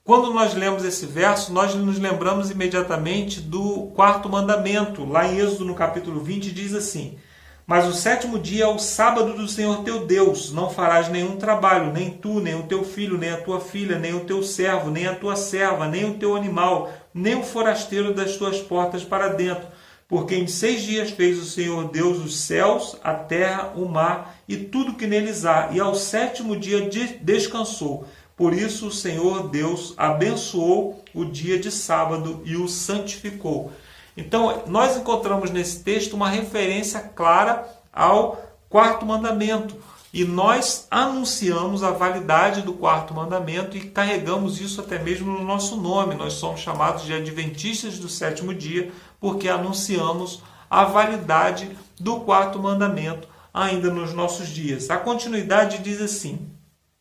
Quando nós lemos esse verso, nós nos lembramos imediatamente do quarto mandamento. Lá em Êxodo, no capítulo 20, diz assim: mas o sétimo dia é o sábado do Senhor teu Deus, não farás nenhum trabalho, nem tu, nem o teu filho, nem a tua filha, nem o teu servo, nem a tua serva, nem o teu animal, nem o forasteiro das tuas portas para dentro. Porque em 6 dias fez o Senhor Deus os céus, a terra, o mar e tudo que neles há, e ao sétimo dia descansou. Por isso o Senhor Deus abençoou o dia de sábado e o santificou. Então, nós encontramos nesse texto uma referência clara ao quarto mandamento. E nós anunciamos a validade do quarto mandamento e carregamos isso até mesmo no nosso nome. Nós somos chamados de adventistas do sétimo dia porque anunciamos a validade do quarto mandamento ainda nos nossos dias. A continuidade diz assim,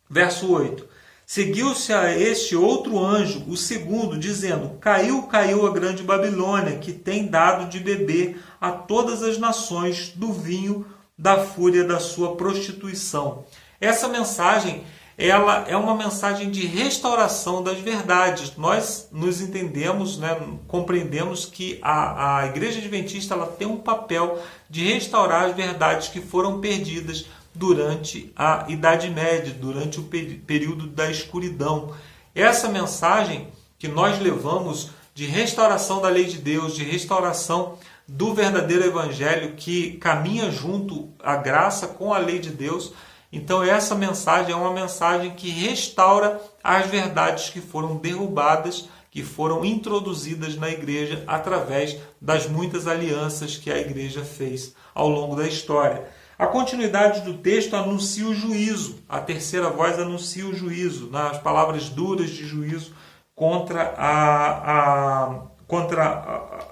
verso 8. Seguiu-se a este outro anjo, o segundo, dizendo: caiu a grande Babilônia, que tem dado de beber a todas as nações do vinho da fúria da sua prostituição. Essa mensagem, ela é uma mensagem de restauração das verdades. Nós nos entendemos, compreendemos que a Igreja Adventista ela tem um papel de restaurar as verdades que foram perdidas durante a Idade Média, durante o período da escuridão. Essa mensagem que nós levamos de restauração da lei de Deus, de restauração do verdadeiro evangelho que caminha junto à graça com a lei de Deus. Então essa mensagem é uma mensagem que restaura as verdades que foram derrubadas, que foram introduzidas na igreja através das muitas alianças que a igreja fez ao longo da história. A continuidade do texto anuncia o juízo. A terceira voz anuncia o juízo, as palavras duras de juízo contra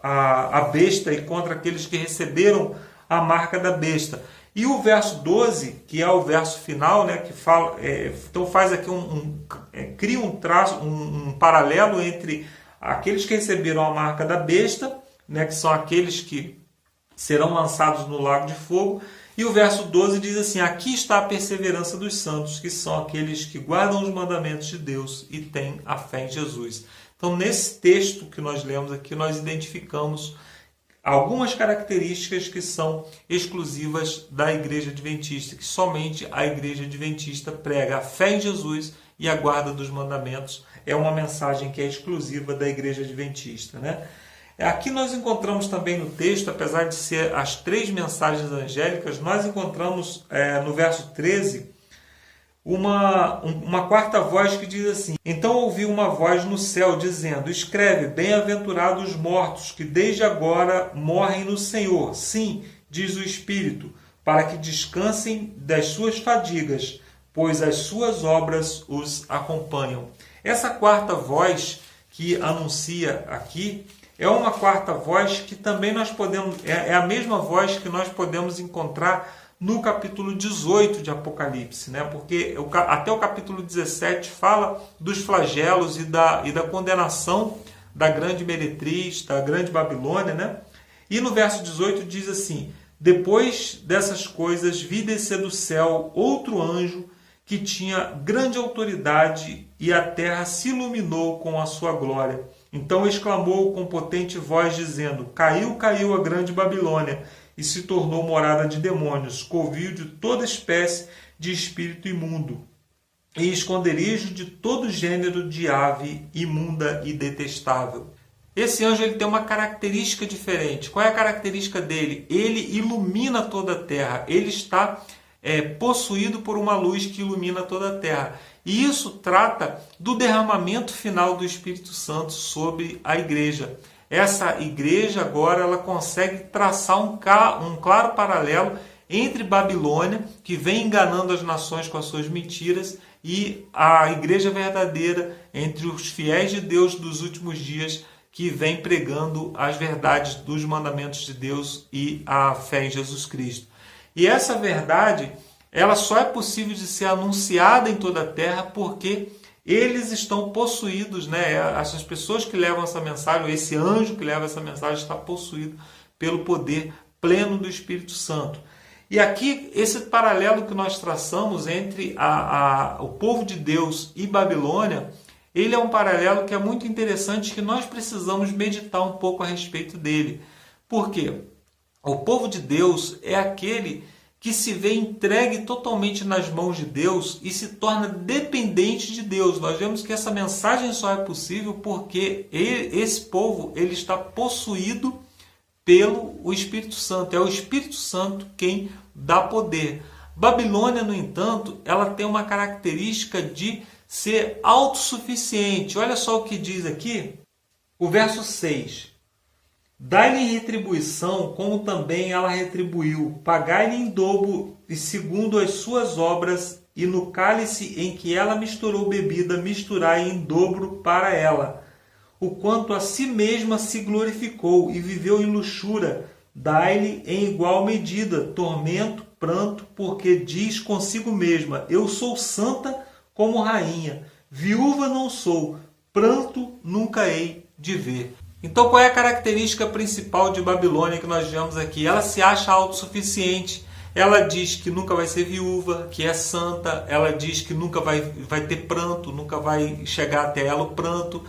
a besta e contra aqueles que receberam a marca da besta. E o verso 12, que é o verso final, que fala, então faz aqui cria um traço, um paralelo entre aqueles que receberam a marca da besta, que são aqueles que serão lançados no lago de fogo. E o verso 12 diz assim: aqui está a perseverança dos santos, que são aqueles que guardam os mandamentos de Deus e têm a fé em Jesus. Então, nesse texto que nós lemos aqui, nós identificamos algumas características que são exclusivas da Igreja Adventista, que somente a Igreja Adventista prega. A fé em Jesus e a guarda dos mandamentos é uma mensagem que é exclusiva da Igreja Adventista, Aqui nós encontramos também no texto, apesar de ser as 3 mensagens angélicas, nós encontramos no verso 13 uma quarta voz que diz assim: então ouvi uma voz no céu dizendo: escreve, bem-aventurados os mortos, que desde agora morrem no Senhor. Sim, diz o Espírito, para que descansem das suas fadigas, pois as suas obras os acompanham. Essa quarta voz que anuncia aqui é uma quarta voz que também nós podemos, é a mesma voz que nós podemos encontrar no capítulo 18 de Apocalipse, porque até o capítulo 17 fala dos flagelos e da condenação da grande meretriz, da grande Babilônia, E no verso 18 diz assim: depois dessas coisas vi descer do céu outro anjo que tinha grande autoridade e a terra se iluminou com a sua glória. Então exclamou com potente voz, dizendo: caiu a grande Babilônia, e se tornou morada de demônios, covil de toda espécie de espírito imundo, e esconderijo de todo gênero de ave imunda e detestável. Esse anjo ele tem uma característica diferente. Qual é a característica dele? Ele ilumina toda a terra. Ele está possuído por uma luz que ilumina toda a terra. E isso trata do derramamento final do Espírito Santo sobre a igreja. essa igreja agora ela consegue traçar um claro paralelo entre Babilônia, que vem enganando as nações com as suas mentiras, e a igreja verdadeira, entre os fiéis de Deus dos últimos dias, que vem pregando as verdades dos mandamentos de Deus e a fé em Jesus Cristo. E essa verdade, ela só é possível de ser anunciada em toda a terra porque eles estão possuídos, né? Essas pessoas que levam essa mensagem, esse anjo que leva essa mensagem está possuído pelo poder pleno do Espírito Santo. E aqui, esse paralelo que nós traçamos entre o povo de Deus e Babilônia, ele é um paralelo que é muito interessante, que nós precisamos meditar um pouco a respeito dele. Por quê? O povo de Deus é aquele que se vê entregue totalmente nas mãos de Deus e se torna dependente de Deus. Nós vemos que essa mensagem só é possível porque esse povo ele está possuído pelo Espírito Santo. É o Espírito Santo quem dá poder. Babilônia, no entanto, ela tem uma característica de ser autossuficiente. Olha só o que diz aqui, o verso 6. Dai-lhe retribuição, como também ela retribuiu. Pagai-lhe em dobro, e segundo as suas obras, e no cálice em que ela misturou bebida, misturai em dobro para ela. O quanto a si mesma se glorificou e viveu em luxúria, dai-lhe em igual medida tormento, pranto, porque diz consigo mesma, eu sou santa como rainha, viúva não sou, pranto nunca hei de ver. Então qual é a característica principal de Babilônia que nós vemos aqui? Ela se acha autossuficiente, ela diz que nunca vai ser viúva, que é santa, ela diz que nunca vai ter pranto, nunca vai chegar até ela o pranto.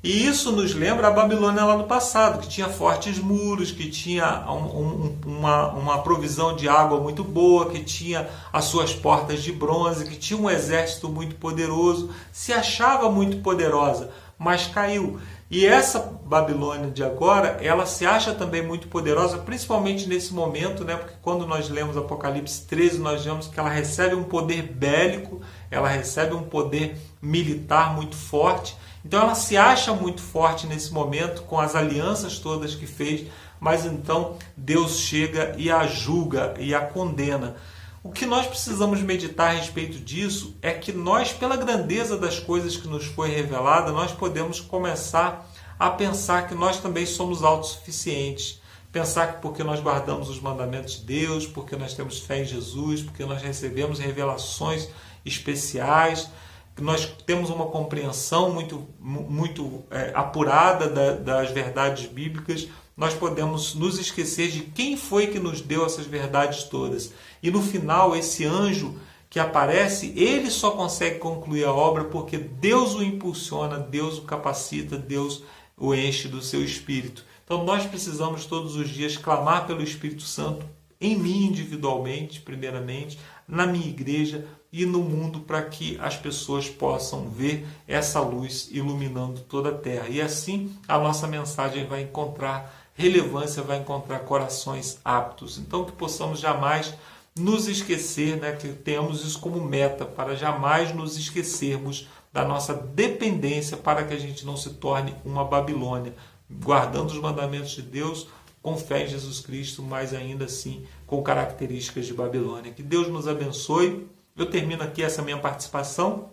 E isso nos lembra a Babilônia lá no passado, que tinha fortes muros, que tinha uma provisão de água muito boa, que tinha as suas portas de bronze, que tinha um exército muito poderoso, se achava muito poderosa, mas caiu. E essa Babilônia de agora, ela se acha também muito poderosa, principalmente nesse momento, né? Porque quando nós lemos Apocalipse 13, nós vemos que ela recebe um poder bélico, ela recebe um poder militar muito forte. Então ela se acha muito forte nesse momento, com as alianças todas que fez, mas então Deus chega e a julga e a condena. O que nós precisamos meditar a respeito disso é que nós, pela grandeza das coisas que nos foi revelada, nós podemos começar a pensar que nós também somos autossuficientes. Pensar que porque nós guardamos os mandamentos de Deus, porque nós temos fé em Jesus, porque nós recebemos revelações especiais, que nós temos uma compreensão muito apurada das verdades bíblicas, nós podemos nos esquecer de quem foi que nos deu essas verdades todas. E no final, esse anjo que aparece, ele só consegue concluir a obra porque Deus o impulsiona, Deus o capacita, Deus o enche do seu Espírito. Então nós precisamos todos os dias clamar pelo Espírito Santo, em mim individualmente, primeiramente, na minha igreja e no mundo, para que as pessoas possam ver essa luz iluminando toda a terra. E assim a nossa mensagem vai encontrar relevância, vai encontrar corações aptos. Então que possamos jamais nos esquecer, né, que temos isso como meta, para jamais nos esquecermos da nossa dependência, para que a gente não se torne uma Babilônia, guardando os mandamentos de Deus, com fé em Jesus Cristo, mas ainda assim com características de Babilônia. Que Deus nos abençoe. Eu termino aqui essa minha participação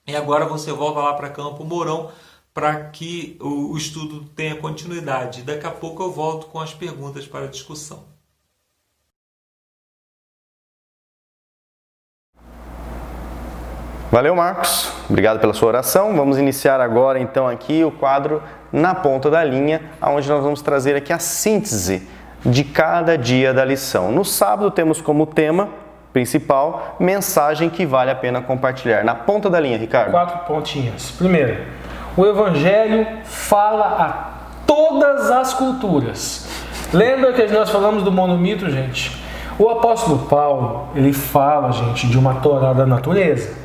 e agora você volta lá para Campo Mourão para que o estudo tenha continuidade. Daqui a pouco eu volto com as perguntas para a discussão. Valeu, Marcos. Obrigado pela sua oração. Vamos iniciar agora, então, aqui o quadro Na Ponta da Linha, onde nós vamos trazer aqui a síntese de cada dia da lição. No sábado temos como tema principal, mensagem que vale a pena compartilhar. Na ponta da linha, Ricardo. 4 pontinhas. Primeiro, o Evangelho fala a todas as culturas. Lembra que nós falamos do monomito, gente? O apóstolo Paulo, ele fala, gente, de uma Torá da natureza.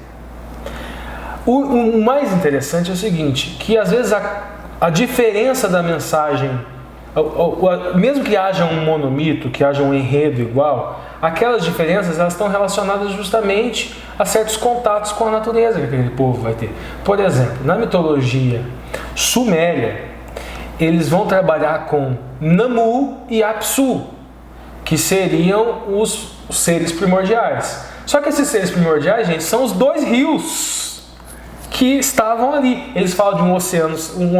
O mais interessante é o seguinte, que às vezes a diferença da mensagem, mesmo que haja um monomito, que haja um enredo igual, aquelas diferenças elas estão relacionadas justamente a certos contatos com a natureza que aquele povo vai ter. Por exemplo, na mitologia suméria, eles vão trabalhar com Namu e Apsu, que seriam os seres primordiais. Só que esses seres primordiais, gente, são os 2 rios que estavam ali. Eles falam de um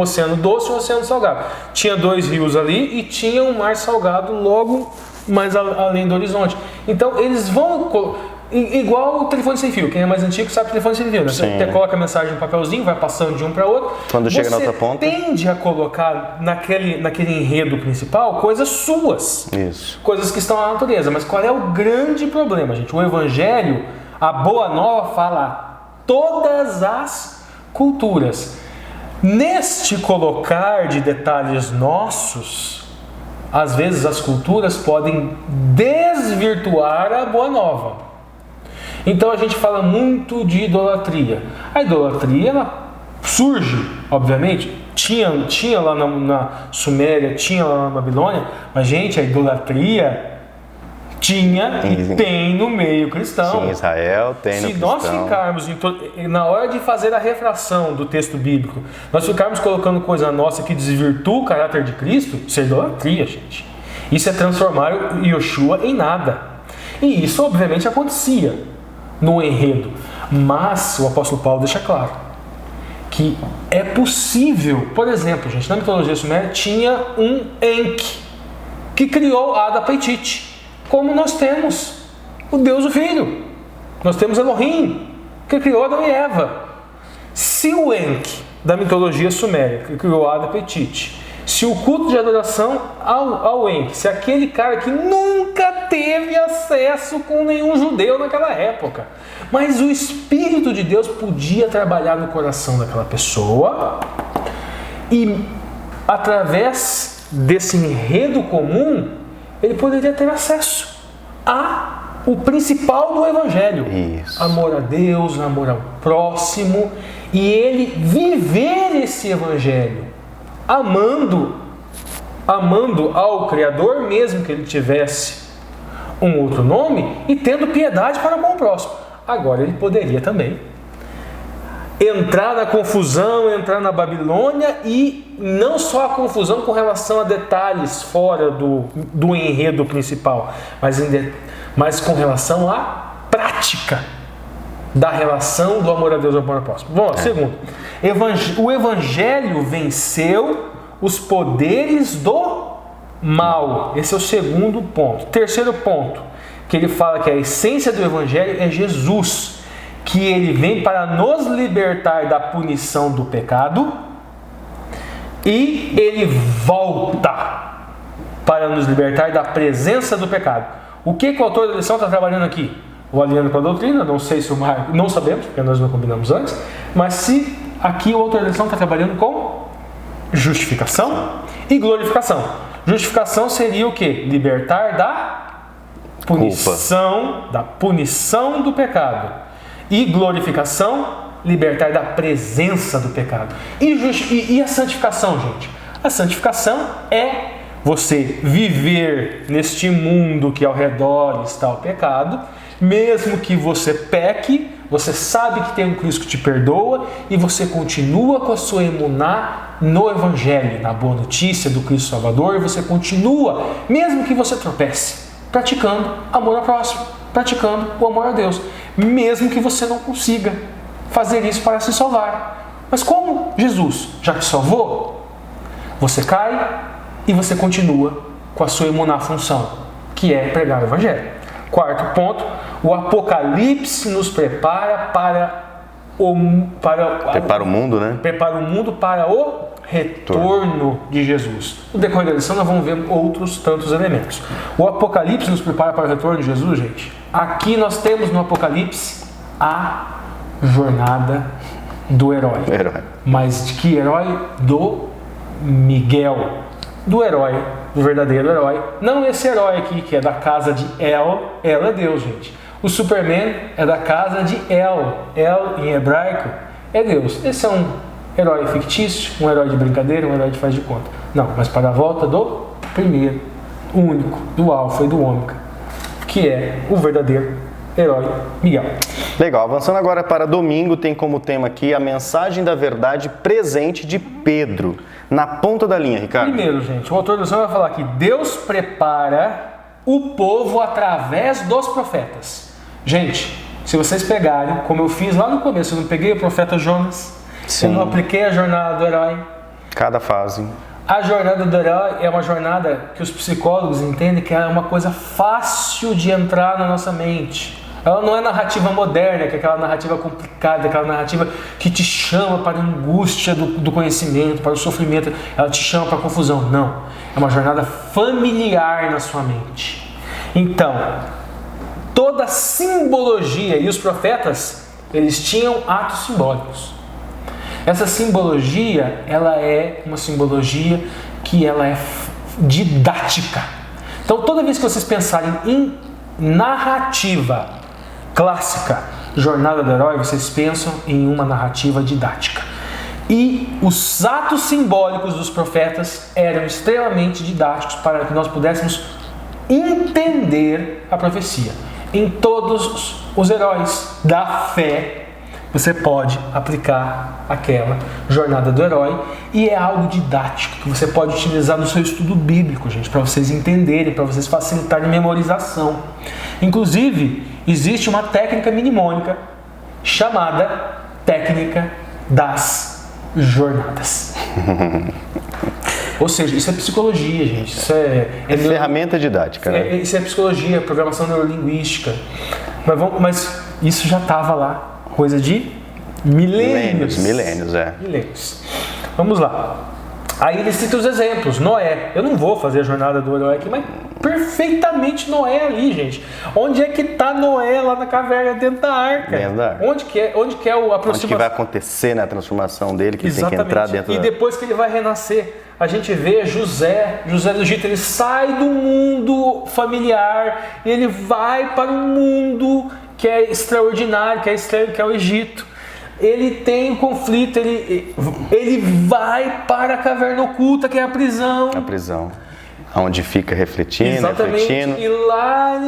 oceano doce e um oceano salgado. Tinha 2 rios ali e tinha um mar salgado logo mais além do horizonte. Então eles vão... Igual o telefone sem fio. Quem é mais antigo sabe o telefone sem fio, né? Você coloca a mensagem no papelzinho, vai passando de um para outro. Quando chega na outra ponta, você tende a colocar naquele enredo principal coisas suas. Isso. Coisas que estão na natureza. Mas qual é o grande problema, gente? O Evangelho, a Boa Nova, fala todas as culturas. Neste colocar de detalhes nossos, às vezes as culturas podem desvirtuar a Boa Nova. Então a gente fala muito de idolatria. A idolatria, ela surge, obviamente, tinha lá na Suméria, tinha lá na Babilônia, mas, gente, a idolatria tinha e tem no meio cristão. Sim, Israel tem no cristão. Se nós ficarmos, na hora de fazer a refração do texto bíblico, nós ficarmos colocando coisa nossa que desvirtua o caráter de Cristo, isso é idolatria, gente. Isso é transformar o Yoshua em nada. E isso, obviamente, acontecia no enredo, mas o apóstolo Paulo deixa claro que é possível. Por exemplo, gente, na mitologia suméria tinha um Enki que criou Adapetite, como nós temos o Deus o Filho, nós temos Elohim que criou Adão e Eva. Se o Enki da mitologia suméria que criou Adapetite, se o culto de adoração ao Enki, se aquele cara que nunca teve acesso com nenhum judeu naquela época, mas o Espírito de Deus podia trabalhar no coração daquela pessoa e através desse enredo comum ele poderia ter acesso ao principal do Evangelho. Isso. Amor a Deus, amor ao próximo, e ele viver esse Evangelho amando ao Criador, mesmo que ele tivesse um outro nome, e tendo piedade para com o próximo. Agora ele poderia também entrar na confusão, entrar na Babilônia, e não só a confusão com relação a detalhes fora do enredo principal, mas com relação à prática da relação do amor a Deus e amor ao próximo. Bom, segundo, o Evangelho venceu os poderes do mal. Esse é o segundo ponto. Terceiro ponto, que ele fala que a essência do Evangelho é Jesus, que ele vem para nos libertar da punição do pecado e ele volta para nos libertar da presença do pecado. O que o autor da lição está trabalhando aqui? O alinhando com a doutrina, não sei se o Marco, não sabemos, porque nós não combinamos antes, mas se aqui o autor da lição está trabalhando com justificação e glorificação. Justificação seria o quê? Libertar da punição do pecado. E glorificação, libertar da presença do pecado. E a santificação, gente? A santificação é você viver neste mundo que ao redor está o pecado. Mesmo que você peque, você sabe que tem um Cristo que te perdoa e você continua com a sua emuná no Evangelho, na boa notícia do Cristo Salvador, e você continua, mesmo que você tropece, praticando amor ao próximo, praticando o amor a Deus, mesmo que você não consiga fazer isso para se salvar. Mas como Jesus já te salvou, você cai e você continua com a sua emuná função, que é pregar o Evangelho. Quarto ponto, o Apocalipse nos prepara o mundo, né? Prepara o mundo para o retorno de Jesus. No decorrer da lição nós vamos ver outros tantos elementos. O Apocalipse nos prepara para o retorno de Jesus, gente. Aqui nós temos no Apocalipse a jornada do herói. Mas de que herói? Do Miguel. Do herói, do verdadeiro herói. Não esse herói aqui que é da casa de El. El é Deus, gente. O Superman é da casa de El. El em hebraico é Deus. Esse é um herói fictício, um herói de brincadeira, um herói de faz de conta. Não, mas para a volta do primeiro, único, do alfa e do ômega, que é o verdadeiro herói Miguel. Legal, avançando agora para domingo, tem como tema aqui a mensagem da verdade presente de Pedro. na ponta da linha, Ricardo? Primeiro, gente, o autor do Salmo vai falar que Deus prepara o povo através dos profetas. Gente, se vocês pegarem, como eu fiz lá no começo, eu não peguei o profeta Jonas, Sim. eu não apliquei a jornada do herói. Cada fase. A jornada do herói é uma jornada que os psicólogos entendem que é uma coisa fácil de entrar na nossa mente. Ela não é narrativa moderna, que é aquela narrativa complicada, aquela narrativa que te chama para a angústia do conhecimento, para o sofrimento, ela te chama para a confusão. Não, é uma jornada familiar na sua mente. Então, toda a simbologia, e os profetas, eles tinham atos simbólicos. Essa simbologia, ela é uma simbologia que ela é didática. Então, toda vez que vocês pensarem em narrativa clássica, jornada do herói, vocês pensam em uma narrativa didática. E os atos simbólicos dos profetas eram extremamente didáticos para que nós pudéssemos entender a profecia. Em todos os heróis da fé, você pode aplicar aquela jornada do herói e é algo didático que você pode utilizar no seu estudo bíblico, gente, para vocês entenderem, para vocês facilitarem a memorização. Inclusive, existe uma técnica mnemônica chamada técnica das jornadas. Ou seja, isso é psicologia, gente. Isso é ferramenta didática, né? Isso é psicologia, programação neurolinguística. Mas isso já estava lá. Coisa de milênios. Milênios. Vamos lá. Aí ele cita os exemplos. Noé. Eu não vou fazer a jornada do herói aqui, mas perfeitamente Noé ali, gente. Onde é que está Noé lá na caverna dentro da arca? Dentro da arca. Onde que é a aproximação? Onde que vai acontecer na transformação dele, que Exatamente. Tem que entrar dentro e da... depois que ele vai renascer, a gente vê José do Egito, ele sai do mundo familiar e ele vai para um mundo que é extraordinário, que é estranho, que é o Egito. Ele tem um conflito, ele vai para a caverna oculta, que é a prisão. A prisão, onde fica refletindo. Exatamente. E lá,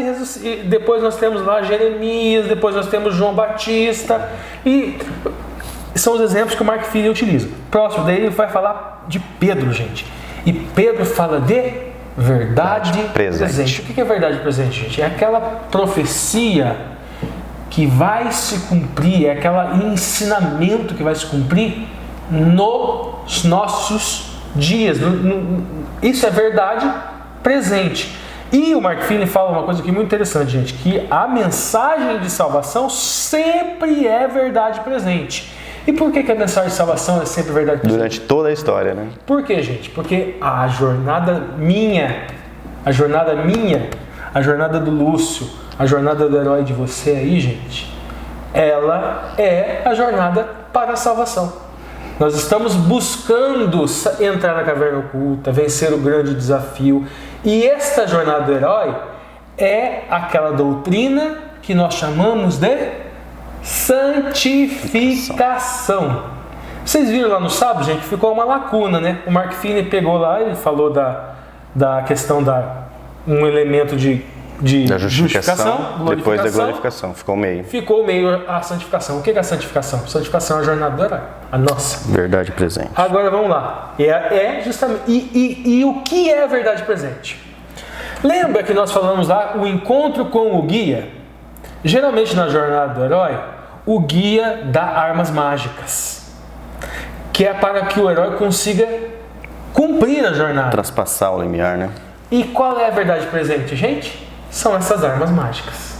depois nós temos lá Jeremias, depois nós temos João Batista. E são os exemplos que o Mark Feely utiliza. Próximo, daí ele vai falar de Pedro, gente. E Pedro fala de verdade presente. O que é verdade presente, gente? É aquela profecia que vai se cumprir, é aquele ensinamento que vai se cumprir nos nossos dias. Isso é verdade presente. E o Mark Feely fala uma coisa aqui muito interessante, gente, que a mensagem de salvação sempre é verdade presente. E por que a mensagem de salvação é sempre verdade presente? Durante toda a história, né? Por quê, gente? Porque a jornada do Lúcio, a jornada do herói de você aí, gente, ela é a jornada para a salvação. Nós estamos buscando entrar na caverna oculta, vencer o grande desafio. E esta jornada do herói é aquela doutrina que nós chamamos de santificação. Vocês viram lá no sábado, gente, ficou uma lacuna, né? O Mark Feely pegou lá e falou da questão um elemento da justificação, depois da glorificação, ficou meio a santificação. O que é a santificação? Santificação é a jornada do herói, a nossa verdade presente. Agora vamos lá, é justamente e o que é a verdade presente? Lembra que nós falamos lá o encontro com o guia? Geralmente na jornada do herói, o guia dá armas mágicas, que é para que o herói consiga cumprir a jornada, traspassar o limiar, né? E qual é a verdade presente, gente? São essas armas mágicas.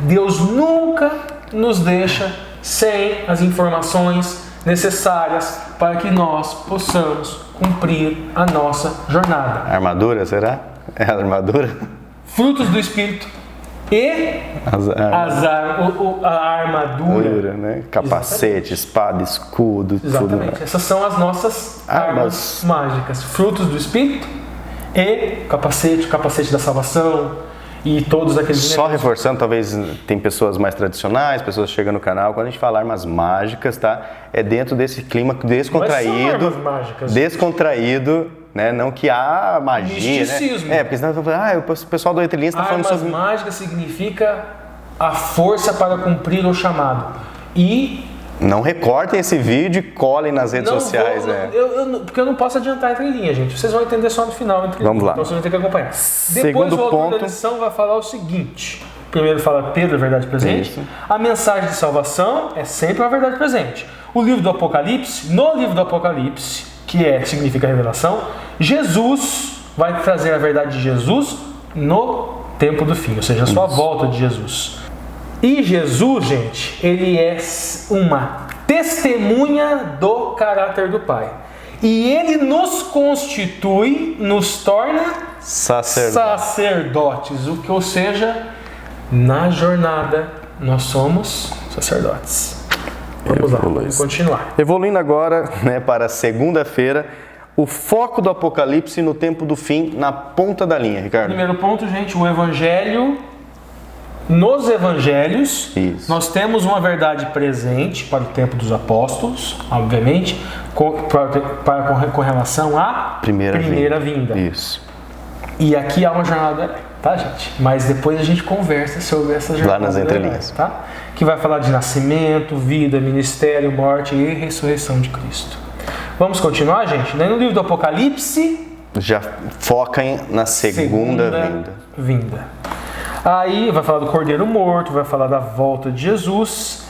Deus nunca nos deixa sem as informações necessárias para que nós possamos cumprir a nossa jornada. Armadura, será? É a armadura? Frutos do Espírito e a armadura, né? Capacete, espada, escudo. Exatamente. Tudo. Essas são as nossas armas mágicas. Frutos do Espírito e capacete da salvação e todos aqueles... Só reforçando, talvez tem pessoas mais tradicionais, pessoas que chegam no canal, quando a gente fala armas mágicas, tá? É dentro desse clima descontraído, né? Não que há magia, misticismo, né? Porque senão o pessoal do Entre Linhas está falando sobre... Armas mágicas significa a força para cumprir o chamado. E Não recortem esse vídeo e colhem nas redes sociais, né? Porque eu não posso adiantar entre linhas, gente. Vocês vão entender só no final. Vamos lá. Então vocês vão ter que acompanhar. Depois o autor da lição vai falar o seguinte. Primeiro fala Pedro, a verdade presente. Isso. A mensagem de salvação é sempre uma verdade presente. O livro do Apocalipse, no livro do Apocalipse, que significa revelação, Jesus vai trazer a verdade de Jesus no tempo do fim, ou seja, a sua volta de Jesus. E Jesus, gente, ele é uma testemunha do caráter do Pai. E ele nos constitui, nos torna sacerdotes. Ou seja, na jornada nós somos sacerdotes. Vamos lá, vamos continuar. Evoluindo agora, né, para segunda-feira, o foco do Apocalipse no tempo do fim, na ponta da linha, Ricardo. Primeiro ponto, gente, o Evangelho. Nos Evangelhos, nós temos uma verdade presente para o tempo dos apóstolos, obviamente, com relação à primeira vinda. Isso. E aqui há uma jornada, tá, gente? Mas depois a gente conversa sobre essa jornada. Lá nas entrelinhas. Tá? Que vai falar de nascimento, vida, ministério, morte e ressurreição de Cristo. Vamos continuar, gente? No livro do Apocalipse... Já foca na segunda vinda. Aí vai falar do Cordeiro Morto, vai falar da volta de Jesus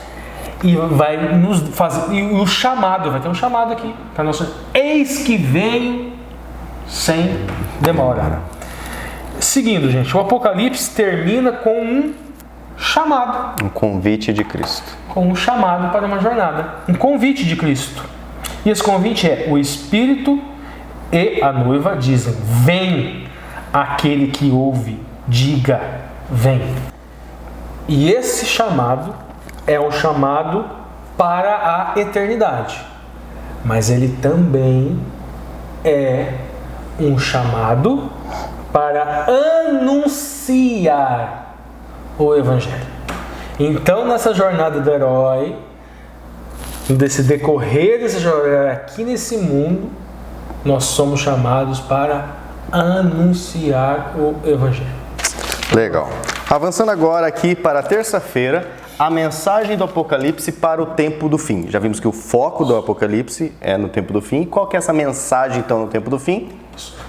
e vai nos fazer. E o chamado, vai ter um chamado aqui para nós. Eis que venho sem demora. Seguindo, gente, o Apocalipse termina com um chamado. Um convite de Cristo. Com um chamado para uma jornada. Um convite de Cristo. E esse convite é: o Espírito e a noiva dizem: vem. Aquele que ouve, diga: vem. E esse chamado é um chamado para a eternidade, mas ele também é um chamado para anunciar o Evangelho. Então, nessa jornada do herói, desse decorrer dessa jornada aqui nesse mundo, nós somos chamados para anunciar o Evangelho. Legal. Avançando agora aqui para terça-feira, a mensagem do Apocalipse para o tempo do fim. Já vimos que o foco do Apocalipse é no tempo do fim. Qual que é essa mensagem, então, no tempo do fim?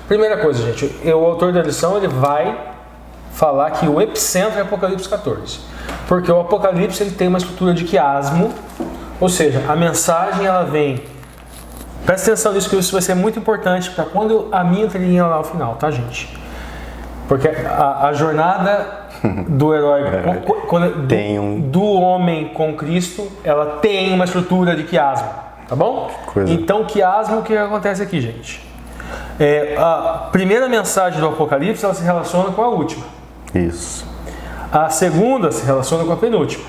Primeira coisa, gente, o autor da lição ele vai falar que o epicentro é Apocalipse 14. Porque o Apocalipse ele tem uma estrutura de quiasmo, ou seja, a mensagem ela vem... Presta atenção nisso, que isso vai ser muito importante para quando a minha entrelinha lá ao final, tá, gente? Porque a jornada do herói, do homem com Cristo, ela tem uma estrutura de quiasmo, tá bom? Então, quiasmo, o que acontece aqui, gente? A primeira mensagem do Apocalipse, ela se relaciona com a última. Isso. A segunda se relaciona com a penúltima.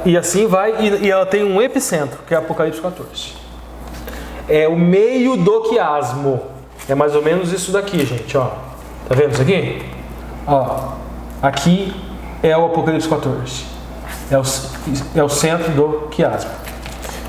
E assim vai, e ela tem um epicentro, que é Apocalipse 14. É o meio do quiasmo. É mais ou menos isso daqui, gente, ó. Tá vendo isso aqui? Ó, aqui é o Apocalipse 14. É o centro do quiasmo.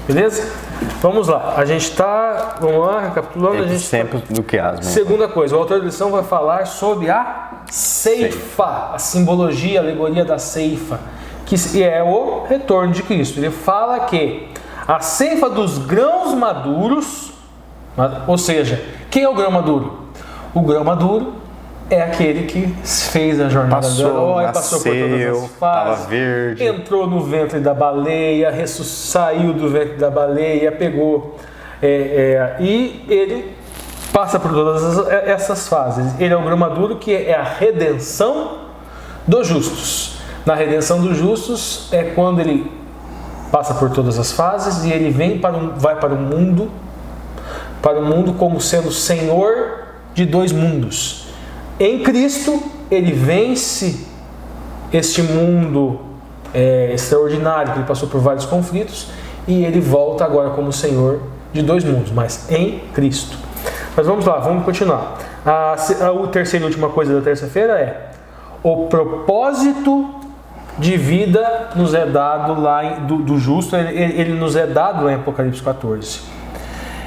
Beleza? Vamos lá. A gente está, vamos lá, recapitulando. A gente sempre do quiasmo. Segunda coisa, o autor da lição vai falar sobre a ceifa, a simbologia, a alegoria da ceifa, que é o retorno de Cristo. Ele fala que a ceifa dos grãos maduros, ou seja, quem é o grão maduro? O grão maduro é aquele que fez a jornada do herói, passou por todas as fases, verde, entrou no ventre da baleia, saiu do ventre da baleia, pegou, e ele passa por todas essas fases. Ele é o grão maduro, que é a redenção dos justos. Na redenção dos justos é quando ele passa por todas as fases e ele vai para o mundo como sendo Senhor de dois mundos. Em Cristo, ele vence este mundo extraordinário, que ele passou por vários conflitos, e ele volta agora como Senhor de dois mundos, mas em Cristo. Mas vamos lá, vamos continuar. A terceira e última coisa da terça-feira é: o propósito de vida nos é dado lá do justo, ele nos é dado lá em Apocalipse 14.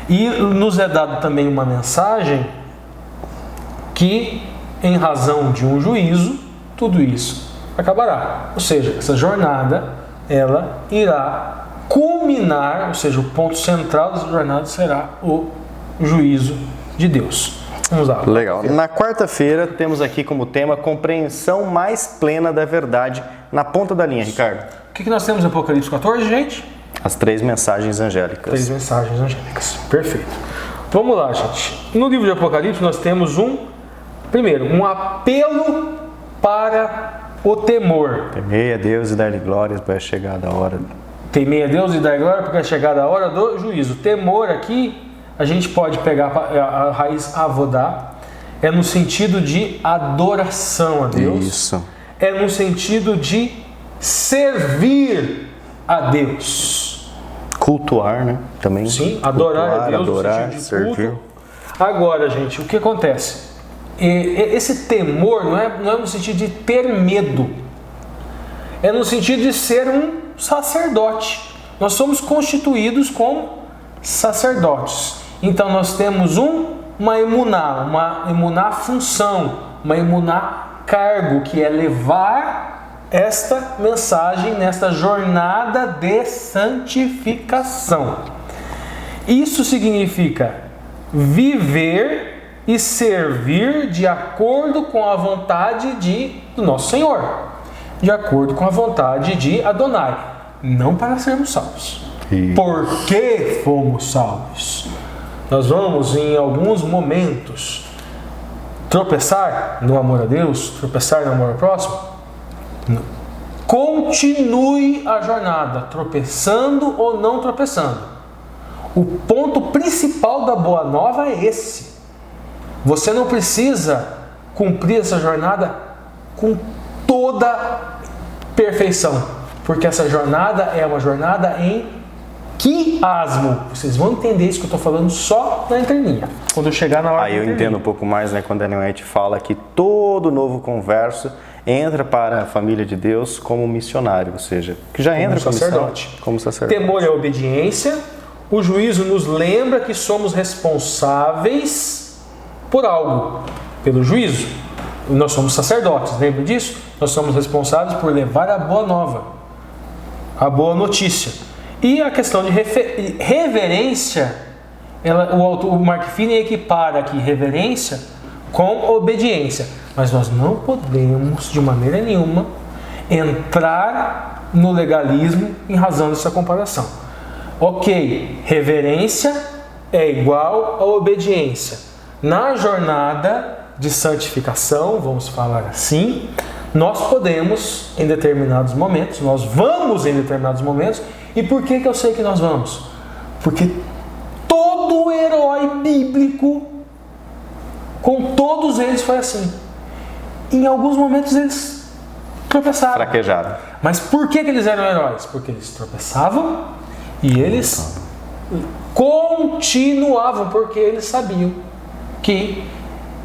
E nos é dado também uma mensagem que, em razão de um juízo, tudo isso acabará. Ou seja, essa jornada ela irá culminar, ou seja, o ponto central dessa jornada será o juízo de Deus. Vamos lá. Legal. Na quarta-feira temos aqui como tema compreensão mais plena da verdade na ponta da linha, Ricardo. O que nós temos em Apocalipse 14, gente? As 3 mensagens angélicas. 3 mensagens angélicas. Perfeito. Vamos lá, gente. No livro de Apocalipse nós temos primeiro, um apelo para o temor. Temei a Deus e dar-lhe glórias, porque é chegada a hora. Temei a Deus e dar glória, porque é chegada a hora do juízo. Temor aqui, a gente pode pegar a raiz avodá, é no sentido de adoração a Deus. Isso. É no sentido de servir a Deus. Cultuar, né? Também. Sim, adorar cultuar, a Deus adorar, no sentido de servir. culto. Agora, gente, o que acontece? Esse temor não é no sentido de ter medo. É no sentido de ser um sacerdote. Nós somos constituídos como sacerdotes. Então nós temos uma emuná função, uma emuná cargo, que é levar esta mensagem nesta jornada de santificação. Isso significa viver e servir de acordo com a vontade do nosso Senhor, de acordo com a vontade de Adonai, não para sermos salvos. Por que fomos salvos? Nós vamos, em alguns momentos, tropeçar no amor a Deus, tropeçar no amor ao próximo? Não. Continue a jornada, tropeçando ou não tropeçando. O ponto principal da Boa Nova é esse. Você não precisa cumprir essa jornada com toda perfeição, porque essa jornada é uma jornada em quiasmo. Vocês vão entender isso que eu estou falando só na entrelinha, quando eu chegar na hora. Aí eu entendo um pouco mais, né, quando a Ellen White fala que todo novo converso entra para a família de Deus como missionário, ou seja, que já entra como sacerdote. Como sacerdote. Temor é obediência. O juízo nos lembra que somos responsáveis por algo, pelo juízo. Nós somos sacerdotes, lembra disso? Nós somos responsáveis por levar a boa nova, a boa notícia. E a questão de reverência, o Mark Finney equipara aqui reverência com obediência. Mas nós não podemos, de maneira nenhuma, entrar no legalismo em razão dessa comparação. Ok, reverência é igual a obediência. Na jornada de santificação, vamos falar assim, nós podemos, em determinados momentos, nós vamos em determinados momentos. E por que eu sei que nós vamos? Porque todo herói bíblico, com todos eles foi assim. Em alguns momentos eles tropeçaram. Fraquejaram. Mas por que eles eram heróis? Porque eles tropeçavam e eles continuavam, porque eles sabiam que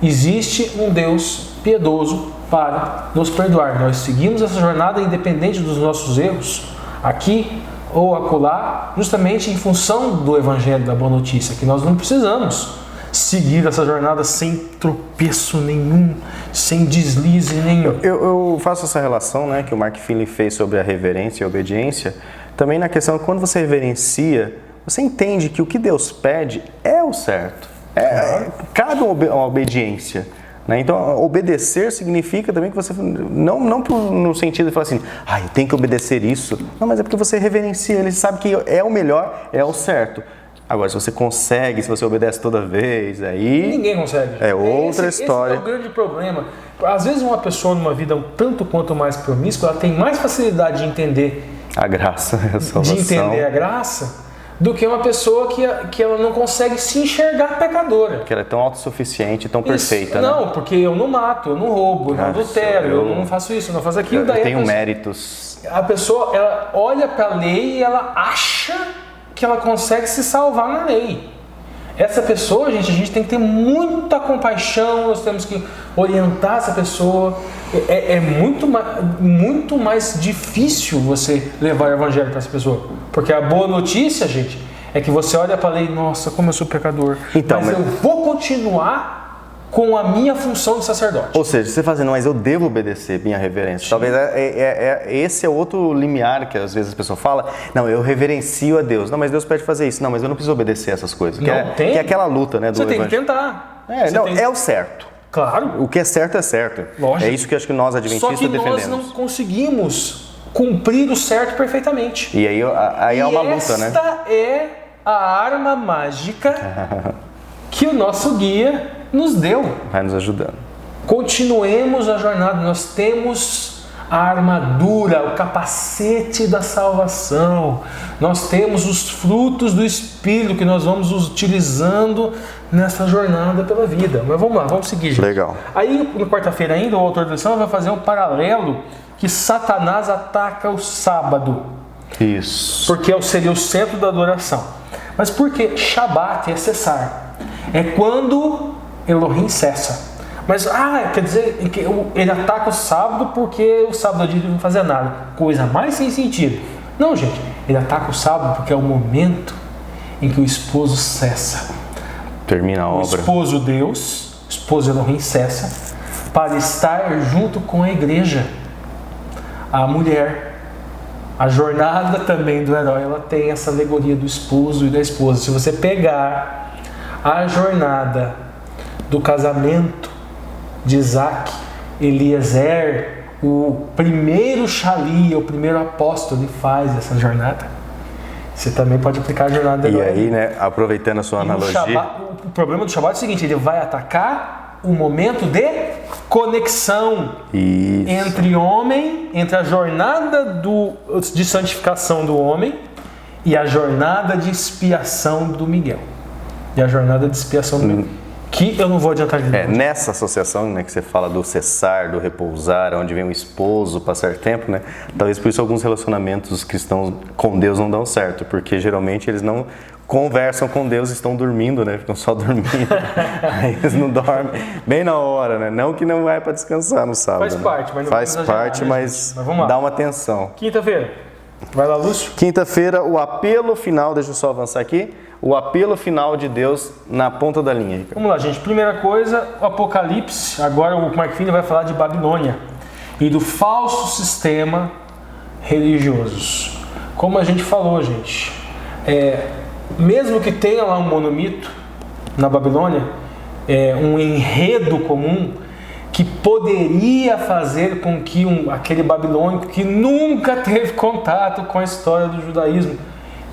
existe um Deus piedoso para nos perdoar. Nós seguimos essa jornada independente dos nossos erros, aqui ou acolá, justamente em função do Evangelho da Boa Notícia, que nós não precisamos seguir essa jornada sem tropeço nenhum, sem deslize nenhum. Eu faço essa relação, né, que o Mark Finney fez sobre a reverência e a obediência, também na questão de quando você reverencia, você entende que o que Deus pede é o certo, cabe uma obediência. Né? Então, obedecer significa também que você, não no sentido de falar assim, eu tenho que obedecer isso. Não, mas é porque você reverencia, ele sabe que é o melhor, é o certo. Agora, se você consegue, se você obedece toda vez, aí... Ninguém consegue. É outra história. Esse é o grande problema. Às vezes uma pessoa numa vida um tanto quanto mais promíscua, ela tem mais facilidade de entender a graça, a salvação. De entender a graça, do que uma pessoa que ela não consegue se enxergar pecadora. Que ela é tão autossuficiente, tão perfeita, né? Não, porque eu não mato, eu não roubo, eu não adultero, eu não faço isso, eu não faço aquilo. Eu tenho méritos. A pessoa, ela olha para a lei e ela acha que ela consegue se salvar na lei. Essa pessoa, gente, a gente tem que ter muita compaixão, nós temos que orientar essa pessoa. É muito mais difícil você levar o evangelho para essa pessoa. Porque a boa notícia, gente, é que você olha para a lei, nossa, como eu sou pecador. Então, mas eu vou continuar com a minha função de sacerdote. Ou seja, você fazendo, mas eu devo obedecer, minha reverência. Talvez esse é outro limiar que às vezes a pessoa fala, não, eu reverencio a Deus. Não, mas Deus pede fazer isso. Não, mas eu não preciso obedecer essas coisas. Que é aquela luta, né, do Você tem que evangelho. tentar. É o certo. Claro. O que é certo é certo. Lógico. É isso que eu acho que nós adventistas Só que defendemos. nós não conseguimos cumprir o certo perfeitamente. E aí é uma luta, né? Esta é a arma mágica que o nosso guia nos deu. Vai nos ajudando. Continuemos a jornada. Nós temos a armadura, o capacete da salvação. Nós temos os frutos do Espírito que nós vamos utilizando nessa jornada pela vida. Mas vamos lá, vamos seguir, gente. Legal. Aí, na quarta-feira ainda, o autor da lição vai fazer um paralelo que Satanás ataca o sábado. Isso. Porque seria o centro da adoração. Mas por que Shabat é cessar? É quando Elohim cessa. Mas, quer dizer que ele ataca o sábado porque o sábado é dia de não fazer nada. Coisa mais sem sentido. Não, gente. Ele ataca o sábado porque é o momento em que o esposo cessa. Termina a obra. O esposo Deus, o esposo Elohim cessa para estar junto com a igreja. A mulher, a jornada também do herói, ela tem essa alegoria do esposo e da esposa. Se você pegar a jornada do casamento de Isaac, Eliezer, o primeiro Shalia, o primeiro apóstolo, ele faz essa jornada. Você também pode aplicar a jornada do herói. E aí, né, aproveitando a sua analogia... O problema do Shabat é o seguinte, ele vai atacar o momento de conexão entre a jornada de santificação do homem e a jornada de expiação do Miguel. E a jornada de expiação do Miguel. Que eu não vou adiantar de novo. Nessa associação, né, que você fala do cessar, do repousar, onde vem o esposo passar tempo, né? Talvez por isso alguns relacionamentos cristãos com Deus não dão certo, porque geralmente eles não conversam com Deus, estão dormindo, né? Ficam só dormindo. Aí eles não dormem bem na hora, né? Não que não vai para descansar no sábado. Faz parte, mas não faz parte, mas vamos lá. Dá uma atenção. Quinta-feira. Vai lá, Lúcio. Quinta-feira, o apelo final, deixa eu só avançar aqui. O apelo final de Deus na ponta da linha. Ricardo. Vamos lá, gente. Primeira coisa, o Apocalipse. Agora o Mark Filho vai falar de Babilônia e do falso sistema religioso. Como a gente falou, gente, mesmo que tenha lá um monomito na Babilônia, um enredo comum que poderia fazer com que aquele babilônico que nunca teve contato com a história do judaísmo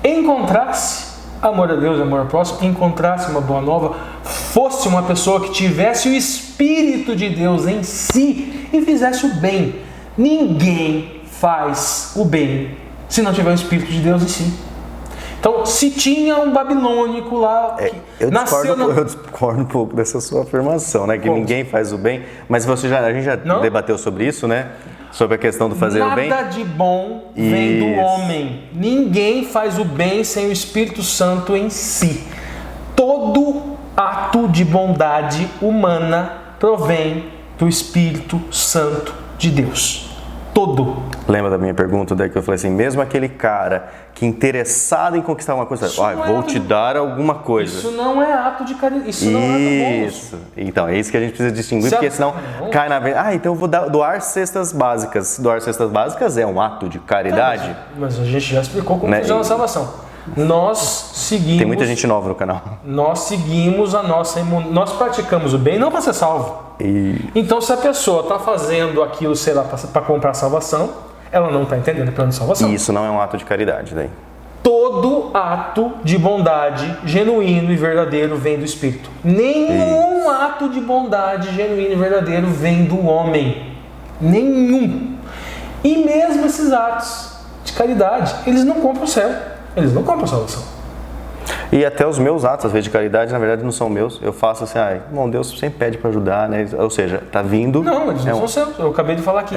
encontrasse amor a Deus, amor ao próximo, encontrasse uma boa nova, fosse uma pessoa que tivesse o Espírito de Deus em si e fizesse o bem. Ninguém faz o bem se não tiver o Espírito de Deus em si. Então, se tinha um babilônico lá que eu discordo um pouco dessa sua afirmação, né? Que ninguém faz o bem, mas a gente já debateu sobre isso, né? Sobre a questão do fazer o bem. Nada de bom vem do homem. Ninguém faz o bem sem o Espírito Santo em si. Todo ato de bondade humana provém do Espírito Santo de Deus. Todo. Lembra da minha pergunta, daí que eu falei assim, mesmo aquele cara que interessado em conquistar uma coisa, vou te dar alguma coisa. Isso não é ato de caridade, isso não é ato bom. Então, é isso que a gente precisa distinguir, porque senão cai na vez. Então eu vou doar cestas básicas. Doar cestas básicas é um ato de caridade. Mas a gente já explicou como funciona a salvação. Nós seguimos... Tem muita gente nova no canal. Nós seguimos nós praticamos o bem não para ser salvo. Então, se a pessoa está fazendo aquilo, sei lá, para comprar salvação, ela não está entendendo o plano de salvação. E isso não é um ato de caridade, daí. Todo ato de bondade genuíno e verdadeiro vem do Espírito. Nenhum ato de bondade genuíno e verdadeiro vem do homem. Nenhum. E mesmo esses atos de caridade, eles não compram o céu. Eles não compram a salvação. E até os meus atos, às vezes, de caridade, na verdade, não são meus. Eu faço assim, bom, Deus sempre pede para ajudar, né? Ou seja, tá vindo... Não, eles não são seus. Eu acabei de falar aqui.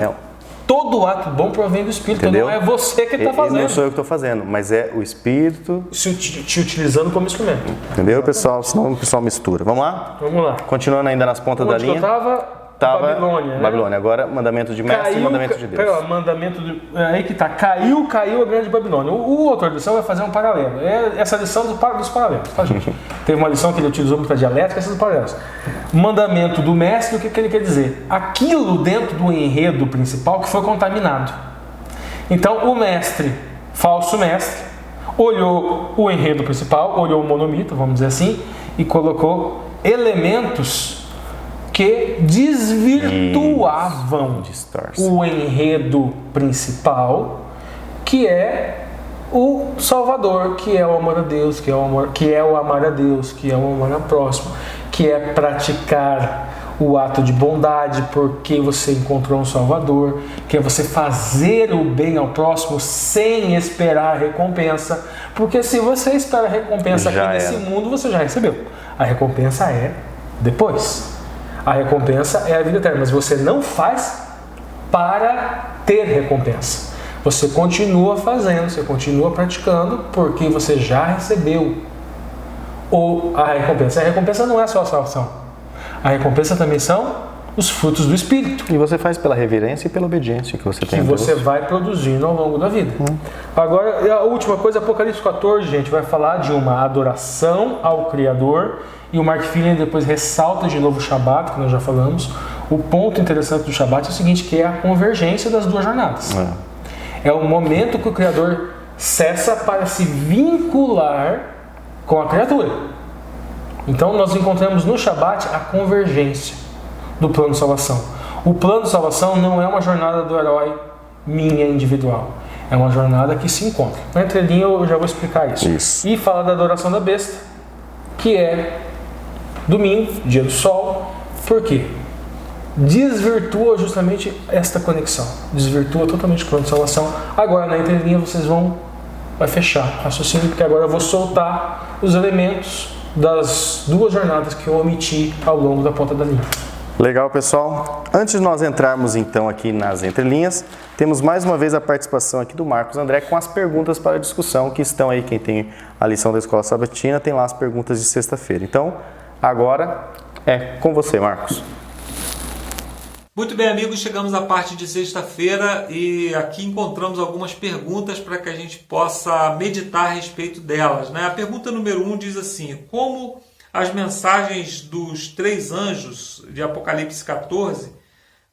Todo ato bom provém do Espírito. Entendeu? Não é você que está fazendo. Não sou eu que estou fazendo, mas é o Espírito... te utilizando como instrumento. Entendeu, pessoal? Senão o pessoal mistura. Vamos lá? Vamos lá. Continuando ainda nas pontas da linha. Eu estava Babilônia, né? Babilônia. Agora, mandamento de mestre e mandamento de Deus. Aí que tá. Caiu a grande Babilônia. O autor da lição vai fazer um paralelo. É essa lição dos paralelos, tá, gente? Teve uma lição que ele utilizou muito para dialética, esses paralelos. Mandamento do mestre, o que ele quer dizer? Aquilo dentro do enredo principal que foi contaminado. Então, o mestre, falso mestre, olhou o enredo principal, olhou o monomito, vamos dizer assim, e colocou elementos que desvirtuavam o enredo principal, que é o Salvador, que é o amor a Deus, que é o amar a Deus, que é o amar ao próximo, que é praticar o ato de bondade porque você encontrou um Salvador, que é você fazer o bem ao próximo sem esperar a recompensa, porque se você espera a recompensa aqui nesse mundo, você já recebeu. A recompensa é depois. A recompensa é a vida eterna, mas você não faz para ter recompensa. Você continua fazendo, você continua praticando, porque você já recebeu a recompensa. A recompensa não é só a salvação. A recompensa também são os frutos do Espírito. E você faz pela reverência e pela obediência que você tem. Que você vai produzindo ao longo da vida. Agora, a última coisa, Apocalipse 14, gente, vai falar de uma adoração ao Criador. E o Mark Fillion depois ressalta de novo o Shabat, que nós já falamos. O ponto interessante do Shabat é o seguinte, que é a convergência das duas jornadas. É o momento que o Criador cessa para se vincular com a criatura. Então nós encontramos no Shabat a convergência do plano de salvação. O plano de salvação não é uma jornada do herói minha individual. É uma jornada que se encontra. Na entrelinha eu já vou explicar isso. E fala da adoração da besta, que é domingo, dia do sol. Por quê? Desvirtua justamente esta conexão. Desvirtua totalmente o plano de salvação. Agora na entrelinha vai fechar o raciocínio, porque agora eu vou soltar os elementos das duas jornadas que eu omiti ao longo da ponta da linha. Legal, pessoal. Antes de nós entrarmos então aqui nas entrelinhas, temos mais uma vez a participação aqui do Marcos André com as perguntas para a discussão que estão aí. Quem tem a lição da Escola Sabatina tem lá as perguntas de sexta-feira. Então, agora é com você, Marcos. Muito bem, amigos, chegamos à parte de sexta-feira e aqui encontramos algumas perguntas para que a gente possa meditar a respeito delas, né? A pergunta número 1 diz assim: como as mensagens dos 3 anjos de Apocalipse 14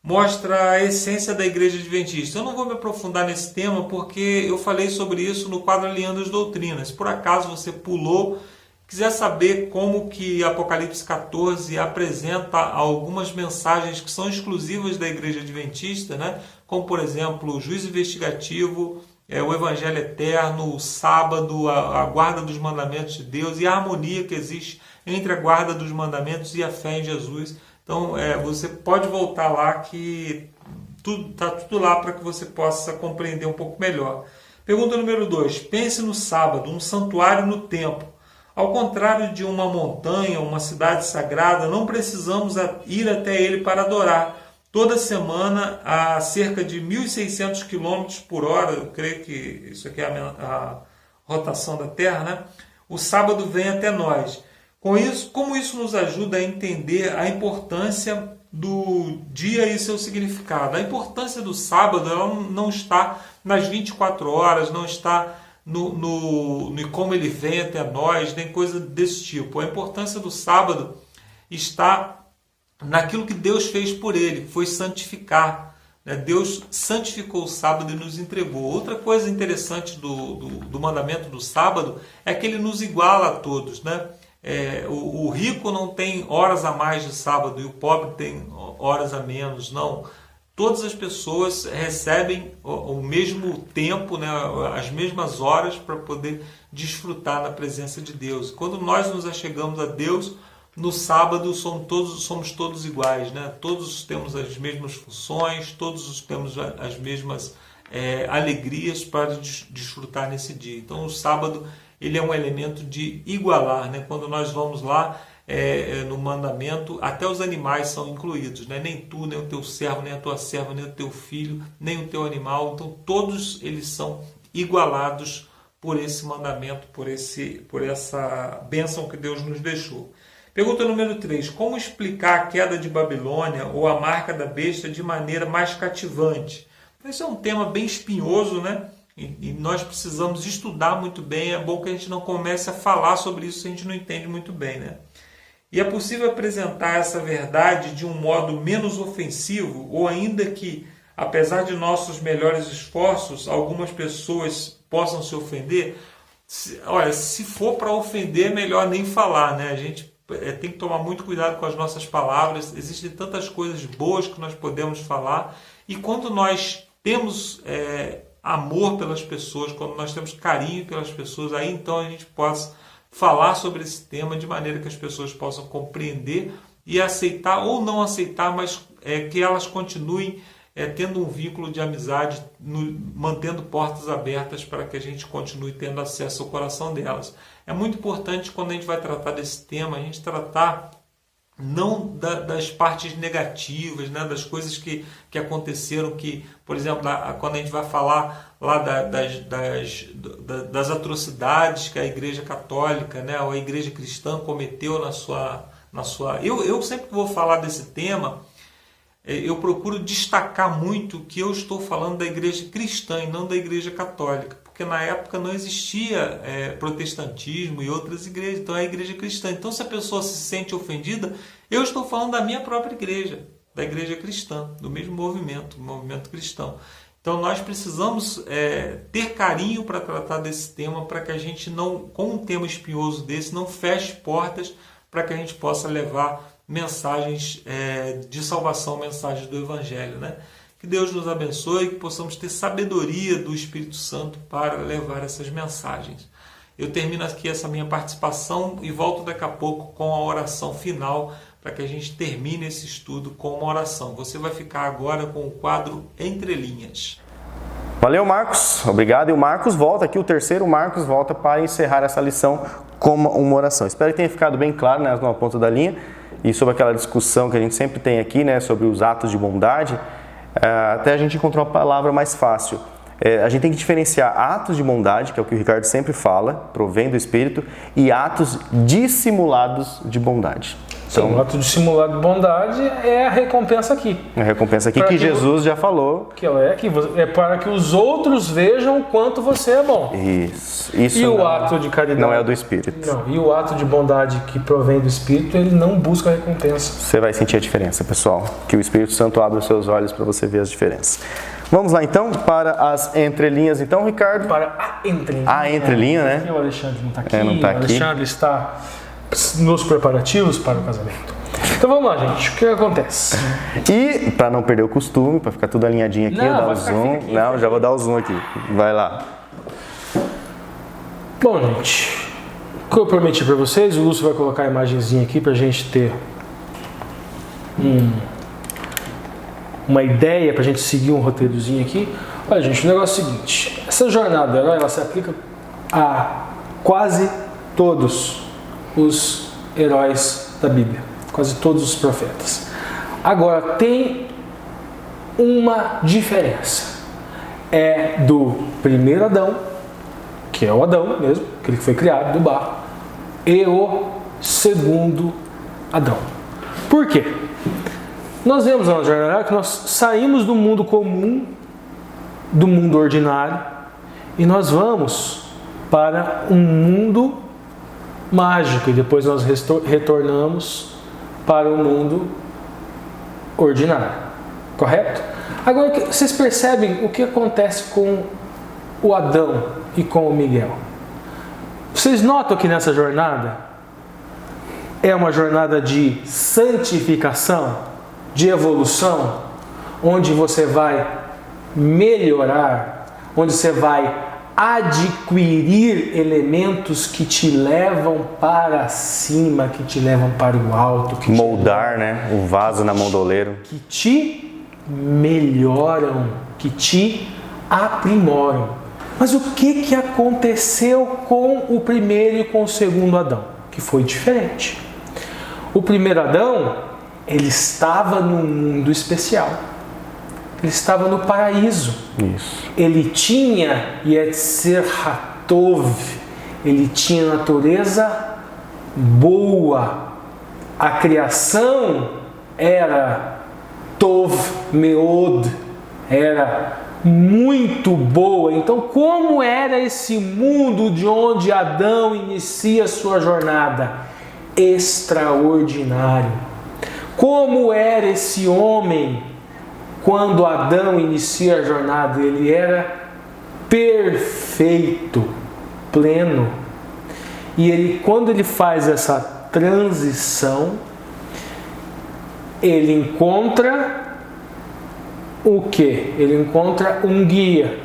mostra a essência da Igreja Adventista? Eu não vou me aprofundar nesse tema porque eu falei sobre isso no quadro Alinhando as Doutrinas. Se por acaso você pulou, quiser saber como que Apocalipse 14 apresenta algumas mensagens que são exclusivas da Igreja Adventista, né? Como, por exemplo, o juízo investigativo, o Evangelho eterno, o sábado, a guarda dos mandamentos de Deus e a harmonia que existe entre a guarda dos mandamentos e a fé em Jesus. Então, você pode voltar lá que está tudo lá para que você possa compreender um pouco melhor. Pergunta número 2. Pense no sábado, um santuário no templo. Ao contrário de uma montanha, uma cidade sagrada, não precisamos ir até ele para adorar. Toda semana, a cerca de 1.600 km por hora, eu creio que isso aqui é a rotação da Terra, né? O sábado vem até nós. Com isso, como isso nos ajuda a entender a importância do dia e seu significado? A importância do sábado ela não está nas 24 horas, não está no como ele vem até nós, nem coisa desse tipo. A importância do sábado está naquilo que Deus fez por ele, foi santificar. Deus santificou o sábado e nos entregou. Outra coisa interessante do mandamento do sábado é que ele nos iguala a todos, né? O rico não tem horas a mais de sábado e o pobre tem horas a menos, não. Todas as pessoas recebem o mesmo tempo, né, as mesmas horas para poder desfrutar na presença de Deus. Quando nós nos achegamos a Deus, no sábado somos todos iguais, né? Todos temos as mesmas funções, todos temos as mesmas alegrias para desfrutar nesse dia. Então o sábado ele é um elemento de igualar, né? Quando nós vamos lá, no mandamento, até os animais são incluídos, né? Nem tu, nem o teu servo, nem a tua serva, nem o teu filho, nem o teu animal. Então todos eles são igualados por esse mandamento, por essa bênção que Deus nos deixou. Pergunta número 3. Como explicar a queda de Babilônia ou a marca da besta de maneira mais cativante? Esse é um tema bem espinhoso, né? E nós precisamos estudar muito bem. É bom que a gente não comece a falar sobre isso se a gente não entende muito bem, né? E é possível apresentar essa verdade de um modo menos ofensivo, ou ainda que, apesar de nossos melhores esforços, algumas pessoas possam se ofender? Olha, se for para ofender, é melhor nem falar, né? A gente tem que tomar muito cuidado com as nossas palavras. Existem tantas coisas boas que nós podemos falar. E quando nós temos amor pelas pessoas, quando nós temos carinho pelas pessoas, aí então a gente possa falar sobre esse tema de maneira que as pessoas possam compreender e aceitar ou não aceitar, mas que elas continuem tendo um vínculo de amizade, mantendo portas abertas para que a gente continue tendo acesso ao coração delas. É muito importante, quando a gente vai tratar desse tema, a gente tratar não das partes negativas, né, das coisas que aconteceram, que, por exemplo, quando a gente vai falar lá das atrocidades que a Igreja Católica, né, ou a Igreja Cristã cometeu na sua... Eu sempre que vou falar desse tema, eu procuro destacar muito que eu estou falando da Igreja Cristã e não da Igreja Católica, porque na época não existia protestantismo e outras igrejas, então é a Igreja Cristã. Então, se a pessoa se sente ofendida, eu estou falando da minha própria igreja, da Igreja Cristã, do mesmo movimento, o movimento cristão. Então, nós precisamos ter carinho para tratar desse tema, para que a gente não, com um tema espinhoso desse, não feche portas para que a gente possa levar mensagens de salvação, mensagens do Evangelho, né? Que Deus nos abençoe e que possamos ter sabedoria do Espírito Santo para levar essas mensagens. Eu termino aqui essa minha participação e volto daqui a pouco com a oração final para que a gente termine esse estudo com uma oração. Você vai ficar agora com o quadro Entre Linhas. Valeu, Marcos. Obrigado. E o Marcos volta aqui, o terceiro Marcos volta para encerrar essa lição com uma oração. Espero que tenha ficado bem claro, né, na ponta da linha, e sobre aquela discussão que a gente sempre tem aqui, né, sobre os atos de bondade. Até a gente encontrou uma palavra mais fácil. A gente tem que diferenciar atos de bondade, que é o que o Ricardo sempre fala, provém do Espírito, e atos dissimulados de bondade. Então, sim, o ato dissimulado de bondade é a recompensa aqui. A recompensa aqui que Jesus já falou. Que é para que os outros vejam o quanto você é bom. Isso e o ato de caridade não é do Espírito. Não, e o ato de bondade que provém do Espírito, ele não busca a recompensa. Você vai sentir a diferença, pessoal. Que o Espírito Santo abra os seus olhos para você ver as diferenças. Vamos lá então para as entrelinhas, então, Ricardo? Para a entrelinha. A entrelinha, né? Aqui o Alexandre não está aqui. Não tá aqui. O Alexandre está nos preparativos para o casamento. Então vamos lá, gente. O que acontece? E para não perder o costume, para ficar tudo alinhadinho aqui, eu dar o zoom. Não, já vou dar o zoom aqui. Vai lá. Bom, gente, o que eu prometi para vocês, o Lúcio vai colocar a imagenzinha aqui para a gente ter uma ideia, para a gente seguir um roteirozinho aqui. Olha, gente, o negócio é o seguinte: essa jornada ela se aplica a quase todos os heróis da Bíblia, quase todos os profetas. Agora, tem uma diferença. É do primeiro Adão, que é o Adão mesmo, aquele que foi criado do barro, e o segundo Adão. Por quê? Nós vemos na jornada que nós saímos do mundo comum, do mundo ordinário, e nós vamos para um mundo mágico, e depois nós retornamos para o mundo ordinário, correto? Agora, vocês percebem o que acontece com o Adão e com o Miguel? Vocês notam que nessa jornada é uma jornada de santificação, de evolução, onde você vai melhorar, onde você vai adquirir elementos que te levam para cima, que te levam para o alto, que moldar, né, o vaso na mão do oleiro, que te melhoram, que te aprimoram. Mas o que aconteceu com o primeiro e com o segundo Adão? Que foi diferente. O primeiro Adão, ele estava num mundo especial. Ele estava no paraíso. Isso. Ele tinha Yetzer Hatov. Ele tinha natureza boa. a criação era Tov Meod, era muito boa. Então, como era esse mundo de onde Adão inicia sua jornada? Extraordinário. Como era esse homem quando Adão inicia a jornada? Ele era perfeito, pleno. E ele, quando ele faz essa transição, ele encontra o quê? Ele encontra um guia.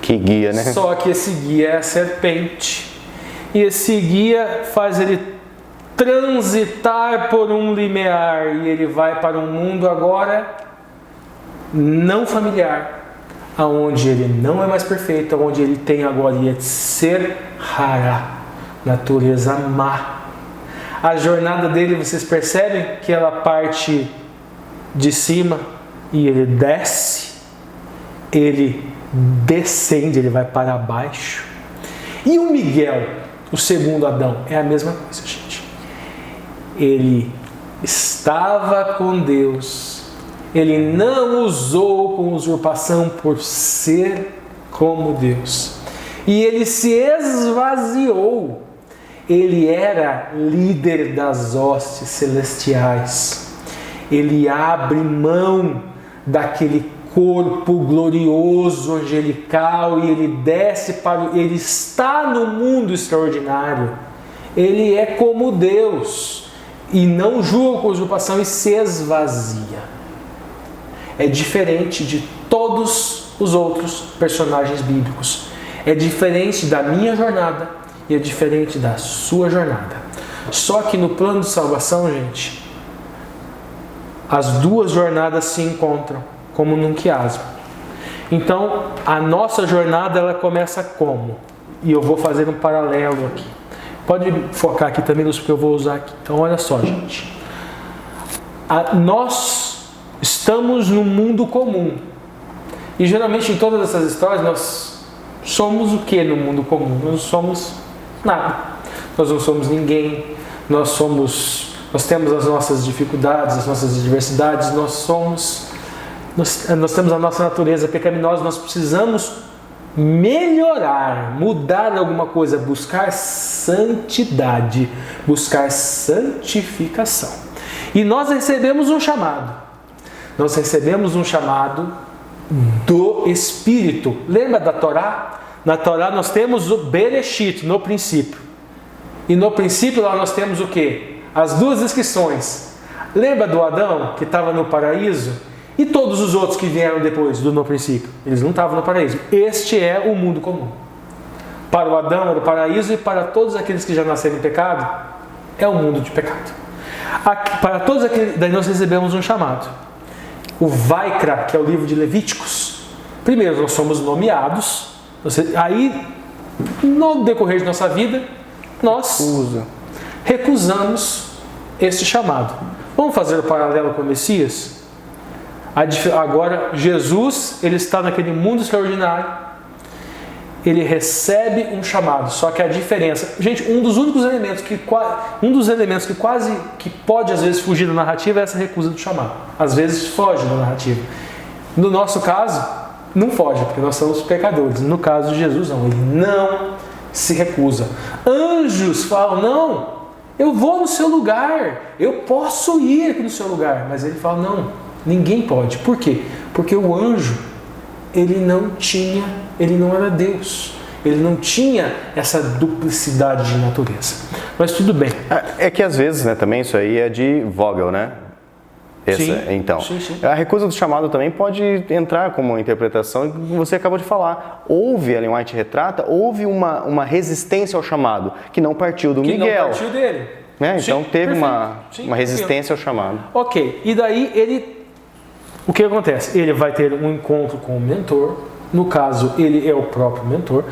Que guia, né? Só que esse guia é a serpente. E esse guia faz ele transitar por um limiar. E ele vai para um mundo agora não familiar, aonde ele não é mais perfeito, aonde ele tem agora ser rara, natureza má. A jornada dele, vocês percebem que ela parte de cima e ele desce, ele descende, ele vai para baixo. E o Miguel, o segundo Adão, é a mesma coisa, gente. Ele estava com Deus, ele não usou com usurpação por ser como Deus, e ele se esvaziou. Ele era líder das hostes celestiais. Ele abre mão daquele corpo glorioso, angelical, e ele desce para... Ele está no mundo extraordinário. Ele é como Deus. E não julga com usurpação e se esvazia. É diferente de todos os outros personagens bíblicos. É diferente da minha jornada e é diferente da sua jornada. Só que no plano de salvação, gente, as duas jornadas se encontram, como num quiasmo. Então, a nossa jornada, ela começa como? E eu vou fazer um paralelo aqui. Pode focar aqui também, porque eu vou usar aqui. Então, olha só, gente. Nós estamos num mundo comum. E geralmente em todas essas histórias, nós somos o que no mundo comum? Nós somos nada. Nós não somos ninguém. Nós temos as nossas dificuldades, as nossas adversidades. Nós temos a nossa natureza pecaminosa. Nós precisamos melhorar, mudar alguma coisa, buscar santidade, buscar santificação. E nós recebemos um chamado. Nós recebemos um chamado do Espírito. Lembra da Torá? Na Torá nós temos o Bereshit, no princípio. E no princípio lá nós temos o quê? As duas descrições. Lembra do Adão, que estava no paraíso? E todos os outros que vieram depois do no princípio? Eles não estavam no paraíso. Este é o mundo comum. Para o Adão era o paraíso, e para todos aqueles que já nasceram em pecado, é o mundo de pecado. Para todos aqueles, daí nós recebemos um chamado. O Vaikra, que é o livro de Levíticos. Primeiro, nós somos nomeados. Aí, no decorrer de nossa vida, nós recusamos este chamado. Vamos fazer o paralelo com o Messias? Agora, Jesus, ele está naquele mundo extraordinário. Ele recebe um chamado. Só que a diferença... Gente, um dos elementos que pode às vezes fugir da narrativa é essa recusa do chamado. Às vezes foge da narrativa. No nosso caso, não foge, porque nós somos pecadores. No caso de Jesus, não. Ele não se recusa. Anjos falam, não, eu vou no seu lugar. Eu posso ir aqui no seu lugar. Mas ele fala, não, ninguém pode. Por quê? Porque o anjo, ele não era Deus. Ele não tinha essa duplicidade de natureza. Mas tudo bem. É que às vezes, né, também isso aí é de Vogel, né? Sim, então, sim. A recusa do chamado também pode entrar como uma interpretação que você acabou de falar. Houve, Ellen White retrata, houve uma resistência ao chamado, que não partiu do Miguel. Que não partiu dele. Né? Então teve uma resistência ao chamado. Ok, e daí o que acontece? Ele vai ter um encontro com o mentor. No caso, ele é o próprio mentor.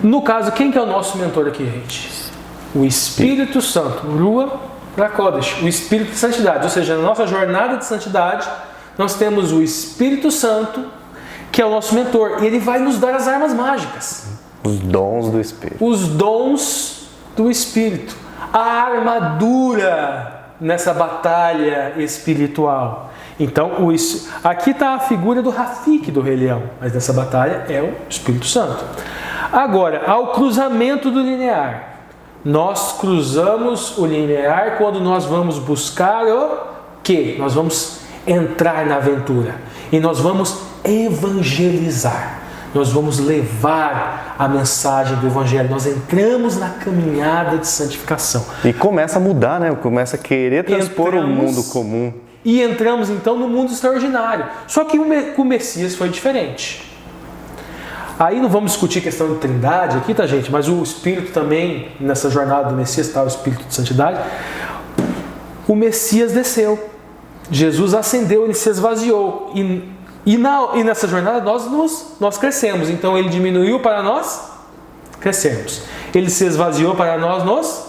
No caso, quem que é o nosso mentor aqui, gente? O Espírito Santo. Rua Rakodesh, o Espírito de Santidade. Ou seja, na nossa jornada de santidade, nós temos o Espírito Santo, que é o nosso mentor. E ele vai nos dar as armas mágicas. Os dons do Espírito. Os dons do Espírito. A armadura nessa batalha espiritual. Então, aqui está a figura do Rafik do Rei Leão, mas nessa batalha é o Espírito Santo. Agora, ao cruzamento do linear. Nós cruzamos o linear quando nós vamos buscar o quê? Nós vamos entrar na aventura e nós vamos evangelizar. Nós vamos levar a mensagem do Evangelho. Nós entramos na caminhada de santificação. E começa a mudar, né? Começa a querer transpor o mundo comum. E entramos então no mundo extraordinário. Só que o Messias foi diferente. Aí não vamos discutir questão de trindade aqui, tá, gente? Mas o Espírito também, nessa jornada do Messias, está o Espírito de Santidade. O Messias desceu. Jesus ascendeu, ele se esvaziou. E nessa jornada nós crescemos. Então ele diminuiu para nós crescermos. Ele se esvaziou para nós nos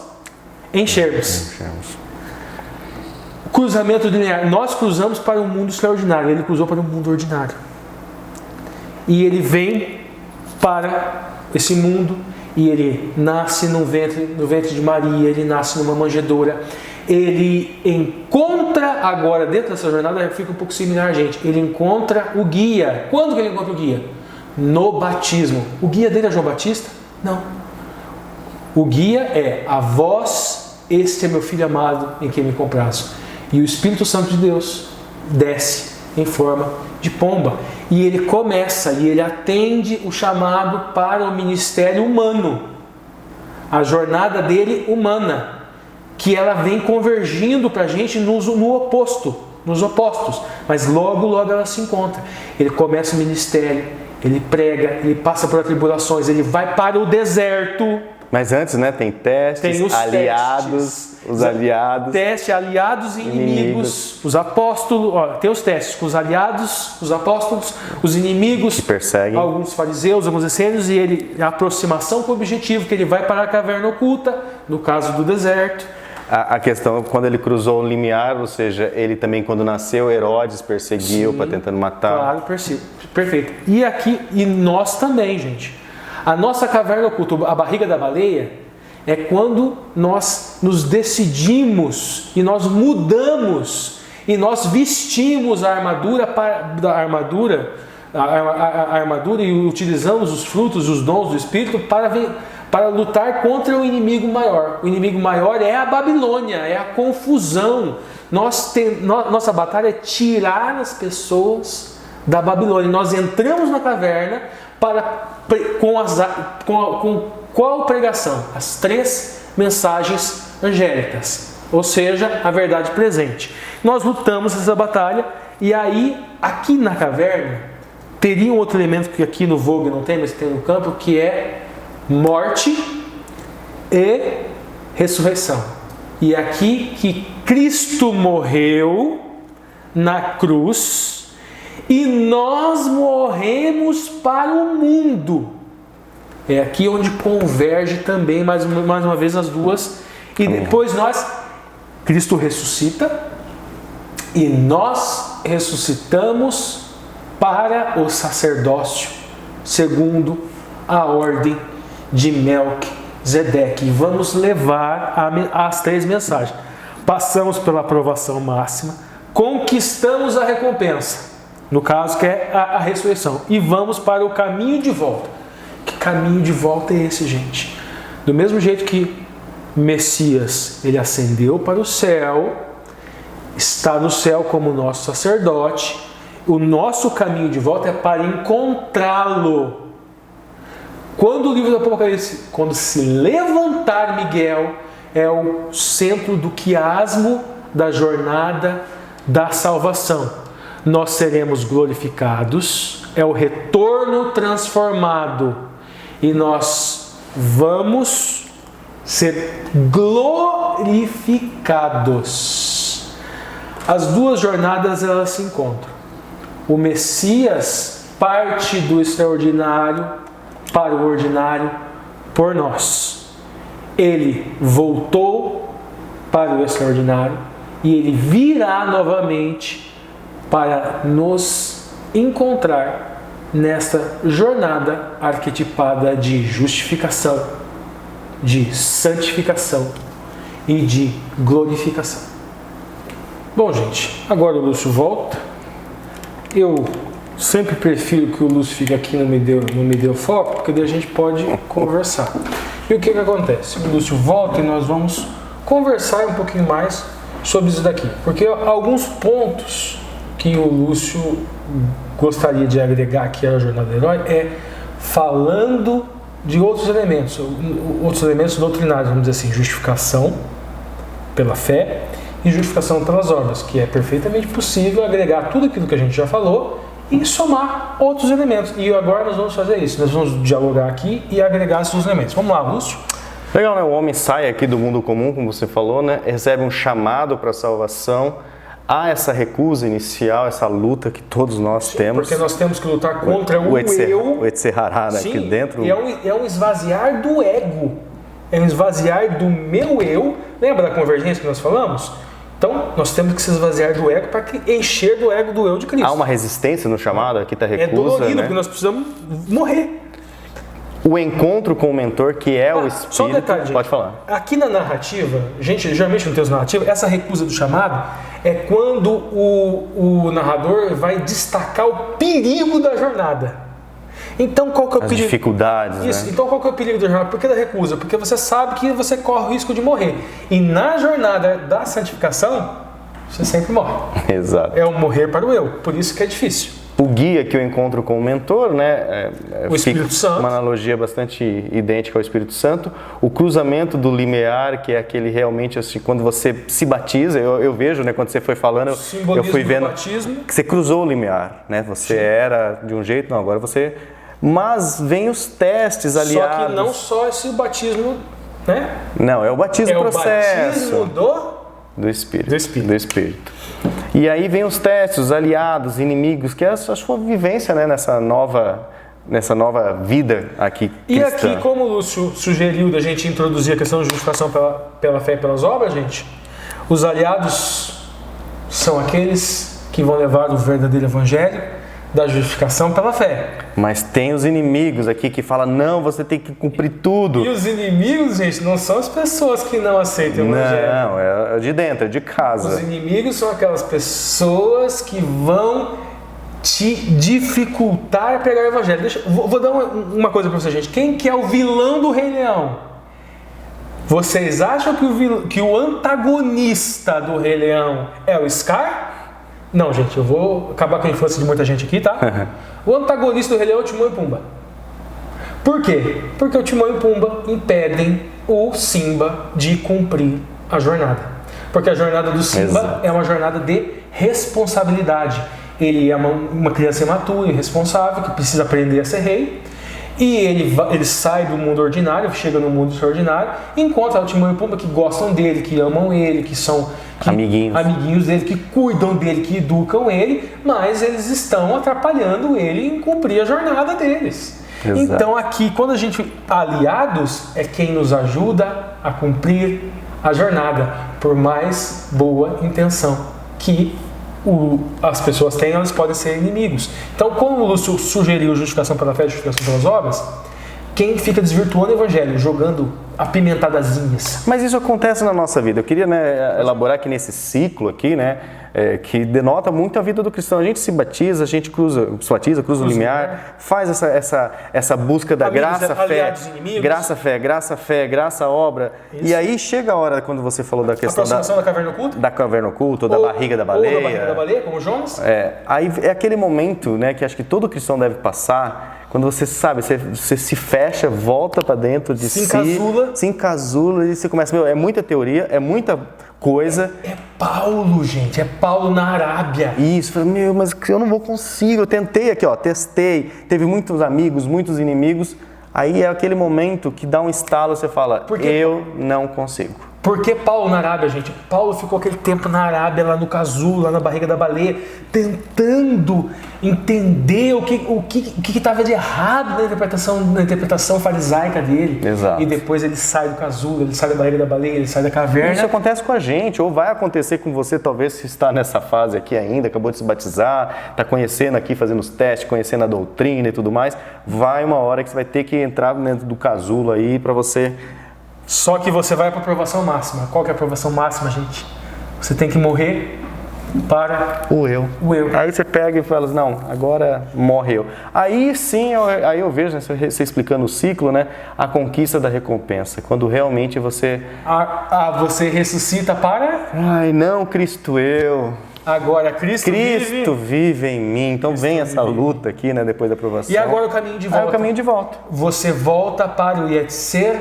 enchermos. Cruzamento linear. Nós cruzamos para um mundo extraordinário. Ele cruzou para um mundo ordinário. E ele vem para esse mundo. E ele nasce no ventre de Maria. Ele nasce numa manjedoura. Ele encontra, agora dentro dessa jornada fica um pouco similar, gente. Ele encontra o guia. Quando que ele encontra o guia? No batismo. O guia dele é João Batista? Não. O guia é: a vós, este é meu filho amado, em quem me comprazo. E o Espírito Santo de Deus desce em forma de pomba. E ele começa, e ele atende o chamado para o ministério humano. A jornada dele humana, que ela vem convergindo para a gente no oposto, nos opostos, mas logo ela se encontra. Ele começa o ministério, ele prega, ele passa por tribulações, ele vai para o deserto. Mas antes, né, tem testes, tem os aliados, testes, os aliados. Teste, aliados e inimigos. Os apóstolos, tem os testes com os aliados, os apóstolos, os inimigos, que perseguem. Alguns fariseus, alguns essênios, e a aproximação com o objetivo, que ele vai para a caverna oculta, no caso do deserto. A questão, quando ele cruzou o limiar, ou seja, ele também, quando nasceu, Herodes perseguiu para tentando matar. Claro, perfeito. E nós também, gente. A nossa caverna oculta, a barriga da baleia, é quando nós nos decidimos e nós mudamos e nós vestimos a armadura e utilizamos os frutos, os dons do Espírito para lutar contra o inimigo maior. O inimigo maior é a Babilônia, é a confusão. Nossa batalha é tirar as pessoas da Babilônia. Nós entramos na caverna com qual pregação? As 3 mensagens angélicas, ou seja, a verdade presente. Nós lutamos essa batalha, e aí, aqui na caverna, teria um outro elemento que aqui no Vogue não tem, mas tem no campo, que é morte e ressurreição. E é aqui que Cristo morreu na cruz, e nós morremos para o mundo. É aqui onde converge também, mais uma vez, as duas. E depois Cristo ressuscita, e nós ressuscitamos para o sacerdócio, segundo a ordem de Melquisedeque. E vamos levar as 3 mensagens. Passamos pela aprovação máxima, conquistamos a recompensa, no caso que é a ressurreição, e vamos para o caminho de volta. Que caminho de volta é esse, gente? Do mesmo jeito que Messias, ele ascendeu para o céu, está no céu como nosso sacerdote, o nosso caminho de volta é para encontrá-lo. Quando o livro do Apocalipse, quando se levantar Miguel, é o centro do quiasmo da jornada da salvação. Nós seremos glorificados, é o retorno transformado, e nós vamos ser glorificados. As duas jornadas, elas se encontram. O Messias parte do extraordinário para o ordinário por nós. Ele voltou para o extraordinário e ele virá novamente para nos encontrar nesta jornada arquetipada de justificação, de santificação e de glorificação. Bom, gente, agora o Lúcio volta. Eu sempre prefiro que o Lúcio fique aqui no me deu foco, porque daí a gente pode conversar. E o que acontece? O Lúcio volta e nós vamos conversar um pouquinho mais sobre isso daqui. Porque alguns pontos que o Lúcio gostaria de agregar aqui à Jornada do Herói é falando de outros elementos doutrinários, vamos dizer assim, justificação pela fé e justificação pelas obras, que é perfeitamente possível agregar tudo aquilo que a gente já falou e somar outros elementos. E agora nós vamos fazer isso, nós vamos dialogar aqui e agregar esses elementos. Vamos lá, Lúcio. Legal, né? O homem sai aqui do mundo comum, como você falou, né? Recebe um chamado para a salvação. Há essa recusa inicial, essa luta que todos nós temos. Porque nós temos que lutar contra o eu. O Etzehará, né? Sim, aqui dentro. E é um esvaziar do ego. É um esvaziar do meu eu. Lembra da convergência que nós falamos? Então, nós temos que se esvaziar do ego para encher do ego do eu de Cristo. Há uma resistência no chamado, aqui está recusa. É dolorido, né? porque nós precisamos morrer. O encontro com o mentor, que é o Espírito. Só um detalhe, gente. Pode falar. Aqui na narrativa, gente, geralmente no texto narrativo, essa recusa do chamado é quando o narrador vai destacar o perigo da jornada. Então, qual que é o perigo? As dificuldades, Isso. né? Então, qual que é o perigo da jornada? Por que da recusa? Porque você sabe que você corre o risco de morrer. E na jornada da santificação, você sempre morre. Exato. É o morrer para o eu. Por isso que é difícil. O guia que eu encontro com o mentor, né? O Espírito Santo. Uma analogia bastante idêntica ao Espírito Santo. O cruzamento do limiar, que é aquele realmente assim, quando você se batiza, eu vejo, né? Quando você foi falando, eu fui vendo batismo. que você cruzou o limiar, né? Você era de um jeito, não, agora você. Mas vem os testes aliados. Só que não só esse batismo, né? Não, é o batismo processo. O batismo do Espírito. Do Espírito. E aí vem os testes, os aliados, inimigos, que é a sua vivência, né, nessa nova vida aqui cristã. E aqui, como o Lúcio sugeriu da gente introduzir a questão de justificação pela fé e pelas obras, gente, os aliados são aqueles que vão levar o verdadeiro evangelho da justificação pela fé. Mas tem os inimigos aqui que falam, não, você tem que cumprir tudo. E os inimigos, gente, não são as pessoas que não aceitam o evangelho. Não, é de dentro, é de casa. Os inimigos são aquelas pessoas que vão te dificultar pegar o evangelho. Vou dar uma coisa para vocês, gente. Quem que é o vilão do Rei Leão? Vocês acham que o antagonista do Rei Leão é o Scar? Não, gente, eu vou acabar com a infância de muita gente aqui, tá? O antagonista do Rei Leão é o Timão e Pumba. Por quê? Porque o Timão e Pumba impedem o Simba de cumprir a jornada. Porque a jornada do Simba é uma jornada de responsabilidade. Ele é uma criança imatura, irresponsável, que precisa aprender a ser rei. E ele sai do mundo ordinário, chega no mundo extraordinário, encontra o Timão e Pumba que gostam dele, que amam ele, que são amiguinhos dele, que cuidam dele, que educam ele, mas eles estão atrapalhando ele em cumprir a jornada deles. Exato. Então aqui, quando a gente aliados, é quem nos ajuda a cumprir a jornada, por mais boa intenção que as pessoas têm, elas podem ser inimigos. Então, como o Lúcio sugeriu justificação pela fé e justificação pelas obras, quem fica desvirtuando o evangelho, jogando apimentadazinhas. Mas isso acontece na nossa vida. Eu queria, né, elaborar aqui nesse ciclo aqui, né, que denota muito a vida do cristão. A gente se batiza, a gente cruza o limiar, faz essa busca da graça, fé, graça, obra. Isso. E aí chega a hora, quando você falou da questão da caverna oculta? Da caverna oculta, ou da barriga da baleia. Ou da barriga da baleia, como Jonas. Aí é aquele momento, né, que acho que todo cristão deve passar, quando você sabe, você se fecha, volta para dentro de si, se encasula e você começa, é muita teoria, é muita coisa. É Paulo, gente, é Paulo na Arábia. Isso, mas eu não vou conseguir, eu tentei aqui, testei, teve muitos amigos, muitos inimigos, aí é aquele momento que dá um estalo, você fala, eu não consigo. Por que Paulo na Arábia, gente? Paulo ficou aquele tempo na Arábia, lá no casulo, lá na barriga da baleia, tentando entender o que estava de errado na interpretação farisaica dele. Exato. E depois ele sai do casulo, ele sai da barriga da baleia, ele sai da caverna. Isso acontece com a gente, ou vai acontecer com você, talvez se está nessa fase aqui ainda, acabou de se batizar, está conhecendo aqui, fazendo os testes, conhecendo a doutrina e tudo mais. Vai uma hora que você vai ter que entrar dentro do casulo aí para você... Só que você vai para a aprovação máxima. Qual que é a aprovação máxima, gente? Você tem que morrer para o eu. eu. Aí você pega e fala, não, agora morre eu. Aí sim, aí eu vejo, né, você explicando o ciclo, né, a conquista da recompensa, quando realmente você... Você ressuscita para... Ai, não, Cristo eu... Agora Cristo vive em mim. Então vem essa luta aqui, né, depois da aprovação. E agora o caminho de volta. Aí o caminho de volta. Você volta para o Yetzer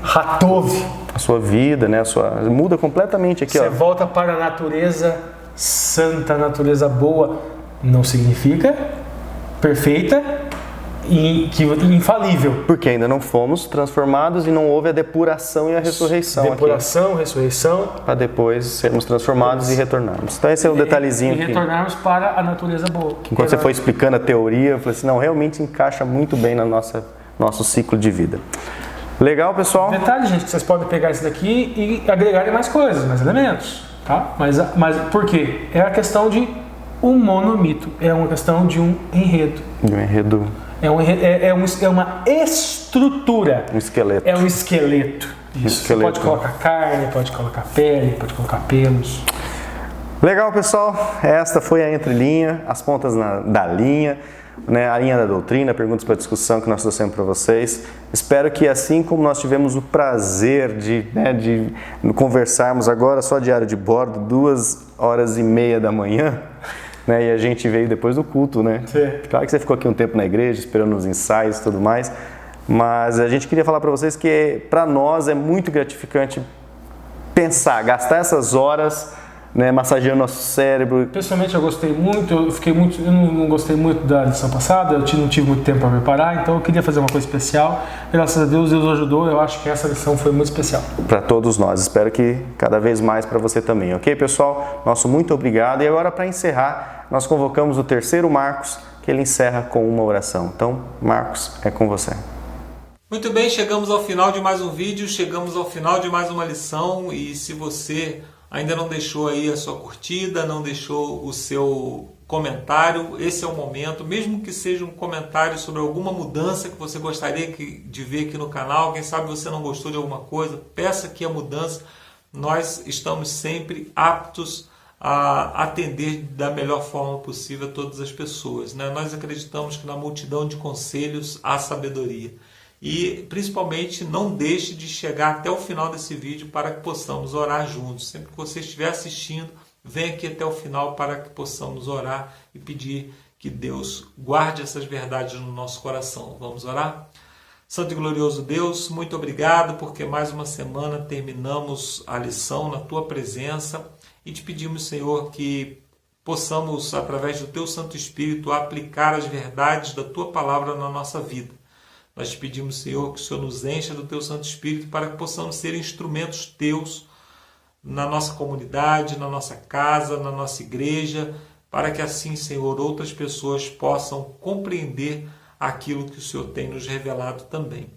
Hatov. A sua vida, né, muda completamente aqui, Você volta para a natureza santa, a natureza boa. Não significa perfeita e infalível. Porque ainda não fomos transformados e não houve a depuração e a ressurreição. Depuração, ressurreição. Para depois sermos transformados e retornarmos. Então esse é um detalhezinho aqui. E retornarmos para a natureza boa. Enquanto você foi explicando a teoria, eu falei assim, não, realmente encaixa muito bem no nosso ciclo de vida. Legal, pessoal? Detalhe, gente, que vocês podem pegar isso daqui e agregarem mais coisas, mais elementos. Tá? Mas por quê? É a questão de um monomito. É uma questão de um enredo. De um enredo... É uma estrutura. Um esqueleto. É um esqueleto. Isso. Você pode colocar carne, pode colocar pele, pode colocar pelos. Legal, pessoal. Esta foi a entrelinha, as pontas da linha, né, a linha da doutrina, perguntas para discussão que nós trouxemos para vocês. Espero que assim como nós tivemos o prazer de conversarmos agora só diário de bordo, 2h30 da manhã, né, e a gente veio depois do culto, né? Sim. Claro que você ficou aqui um tempo na igreja, esperando os ensaios e tudo mais, mas a gente queria falar para vocês que para nós é muito gratificante pensar, gastar essas horas, né, massageando nosso cérebro. Pessoalmente eu gostei muito, eu não gostei muito da lição passada, eu não tive muito tempo para preparar, então eu queria fazer uma coisa especial. Graças a Deus, Deus ajudou, eu acho que essa lição foi muito especial. Para todos nós, espero que cada vez mais para você também, ok, pessoal? Nosso muito obrigado. E agora, para encerrar, nós convocamos o terceiro Marcos, que ele encerra com uma oração. Então, Marcos, é com você. Muito bem, chegamos ao final de mais um vídeo, chegamos ao final de mais uma lição, e se você ainda não deixou aí a sua curtida, não deixou o seu comentário, esse é o momento, mesmo que seja um comentário sobre alguma mudança que você gostaria de ver aqui no canal, quem sabe você não gostou de alguma coisa, peça aqui a mudança, nós estamos sempre aptos a atender da melhor forma possível a todas as pessoas, né? Nós acreditamos que na multidão de conselhos há sabedoria. E, principalmente, não deixe de chegar até o final desse vídeo para que possamos orar juntos. Sempre que você estiver assistindo, venha aqui até o final para que possamos orar e pedir que Deus guarde essas verdades no nosso coração. Vamos orar? Santo e glorioso Deus, muito obrigado porque mais uma semana terminamos a lição na Tua presença e te pedimos, Senhor, que possamos, através do Teu Santo Espírito, aplicar as verdades da Tua palavra na nossa vida. Nós te pedimos, Senhor, que o Senhor nos encha do Teu Santo Espírito para que possamos ser instrumentos Teus na nossa comunidade, na nossa casa, na nossa igreja, para que assim, Senhor, outras pessoas possam compreender aquilo que o Senhor tem nos revelado também.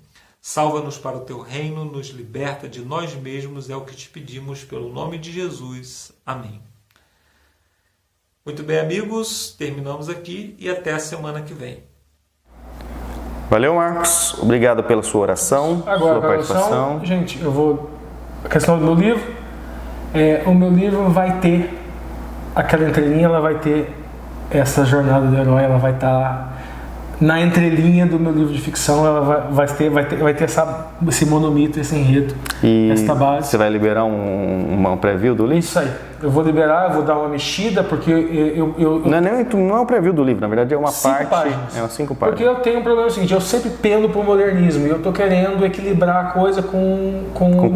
Salva-nos para o Teu reino, nos liberta de nós mesmos, é o que te pedimos pelo nome de Jesus. Amém. Muito bem, amigos, terminamos aqui e até a semana que vem. Valeu, Marcos. Obrigado pela sua oração, agora, sua participação. Gente, a questão do meu livro, o meu livro vai ter aquela entrelinha, ela vai ter essa jornada do herói, ela vai estar na entrelinha do meu livro de ficção, ela vai ter esse monomito, esse enredo, essa base. Você vai liberar um preview do livro? Isso aí. Eu vou liberar, eu vou dar uma mexida, porque Não é um preview do livro, na verdade é uma 5 páginas. É umas 5 páginas. Porque eu tenho um problema seguinte, eu sempre pendo para o modernismo, e eu estou querendo equilibrar a coisa com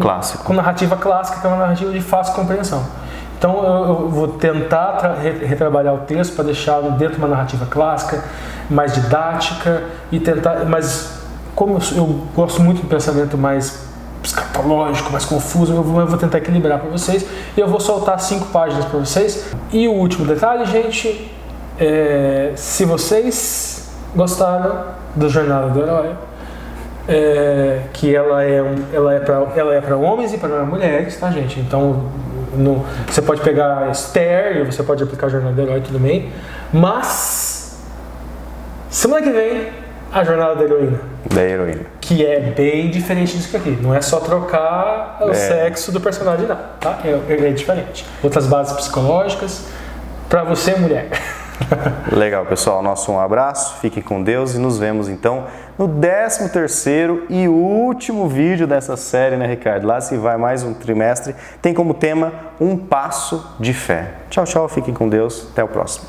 clássico. Com narrativa clássica, que é uma narrativa de fácil compreensão. Então eu vou tentar retrabalhar o texto para deixá-lo dentro de uma narrativa clássica, mais didática, e tentar. Mas como eu gosto muito do pensamento mais escatológico, mais confuso, eu vou tentar equilibrar para vocês, e eu vou soltar 5 páginas para vocês. E o último detalhe, gente, se vocês gostaram da Jornada do Herói, que ela é para homens e para mulheres, tá, gente? Então você pode pegar Esther, você pode aplicar a Jornada do Herói, tudo bem, mas semana que vem A Jornada da Heroína. Da Heroína. Que é bem diferente disso aqui. Não é só trocar o sexo do personagem, não. Tá? É diferente. Outras bases psicológicas para você, mulher. Legal, pessoal. Nosso um abraço. Fiquem com Deus e nos vemos então no 13º e último vídeo dessa série, né, Ricardo? Lá se vai mais um trimestre. Tem como tema um passo de fé. Tchau, tchau. Fiquem com Deus. Até o próximo.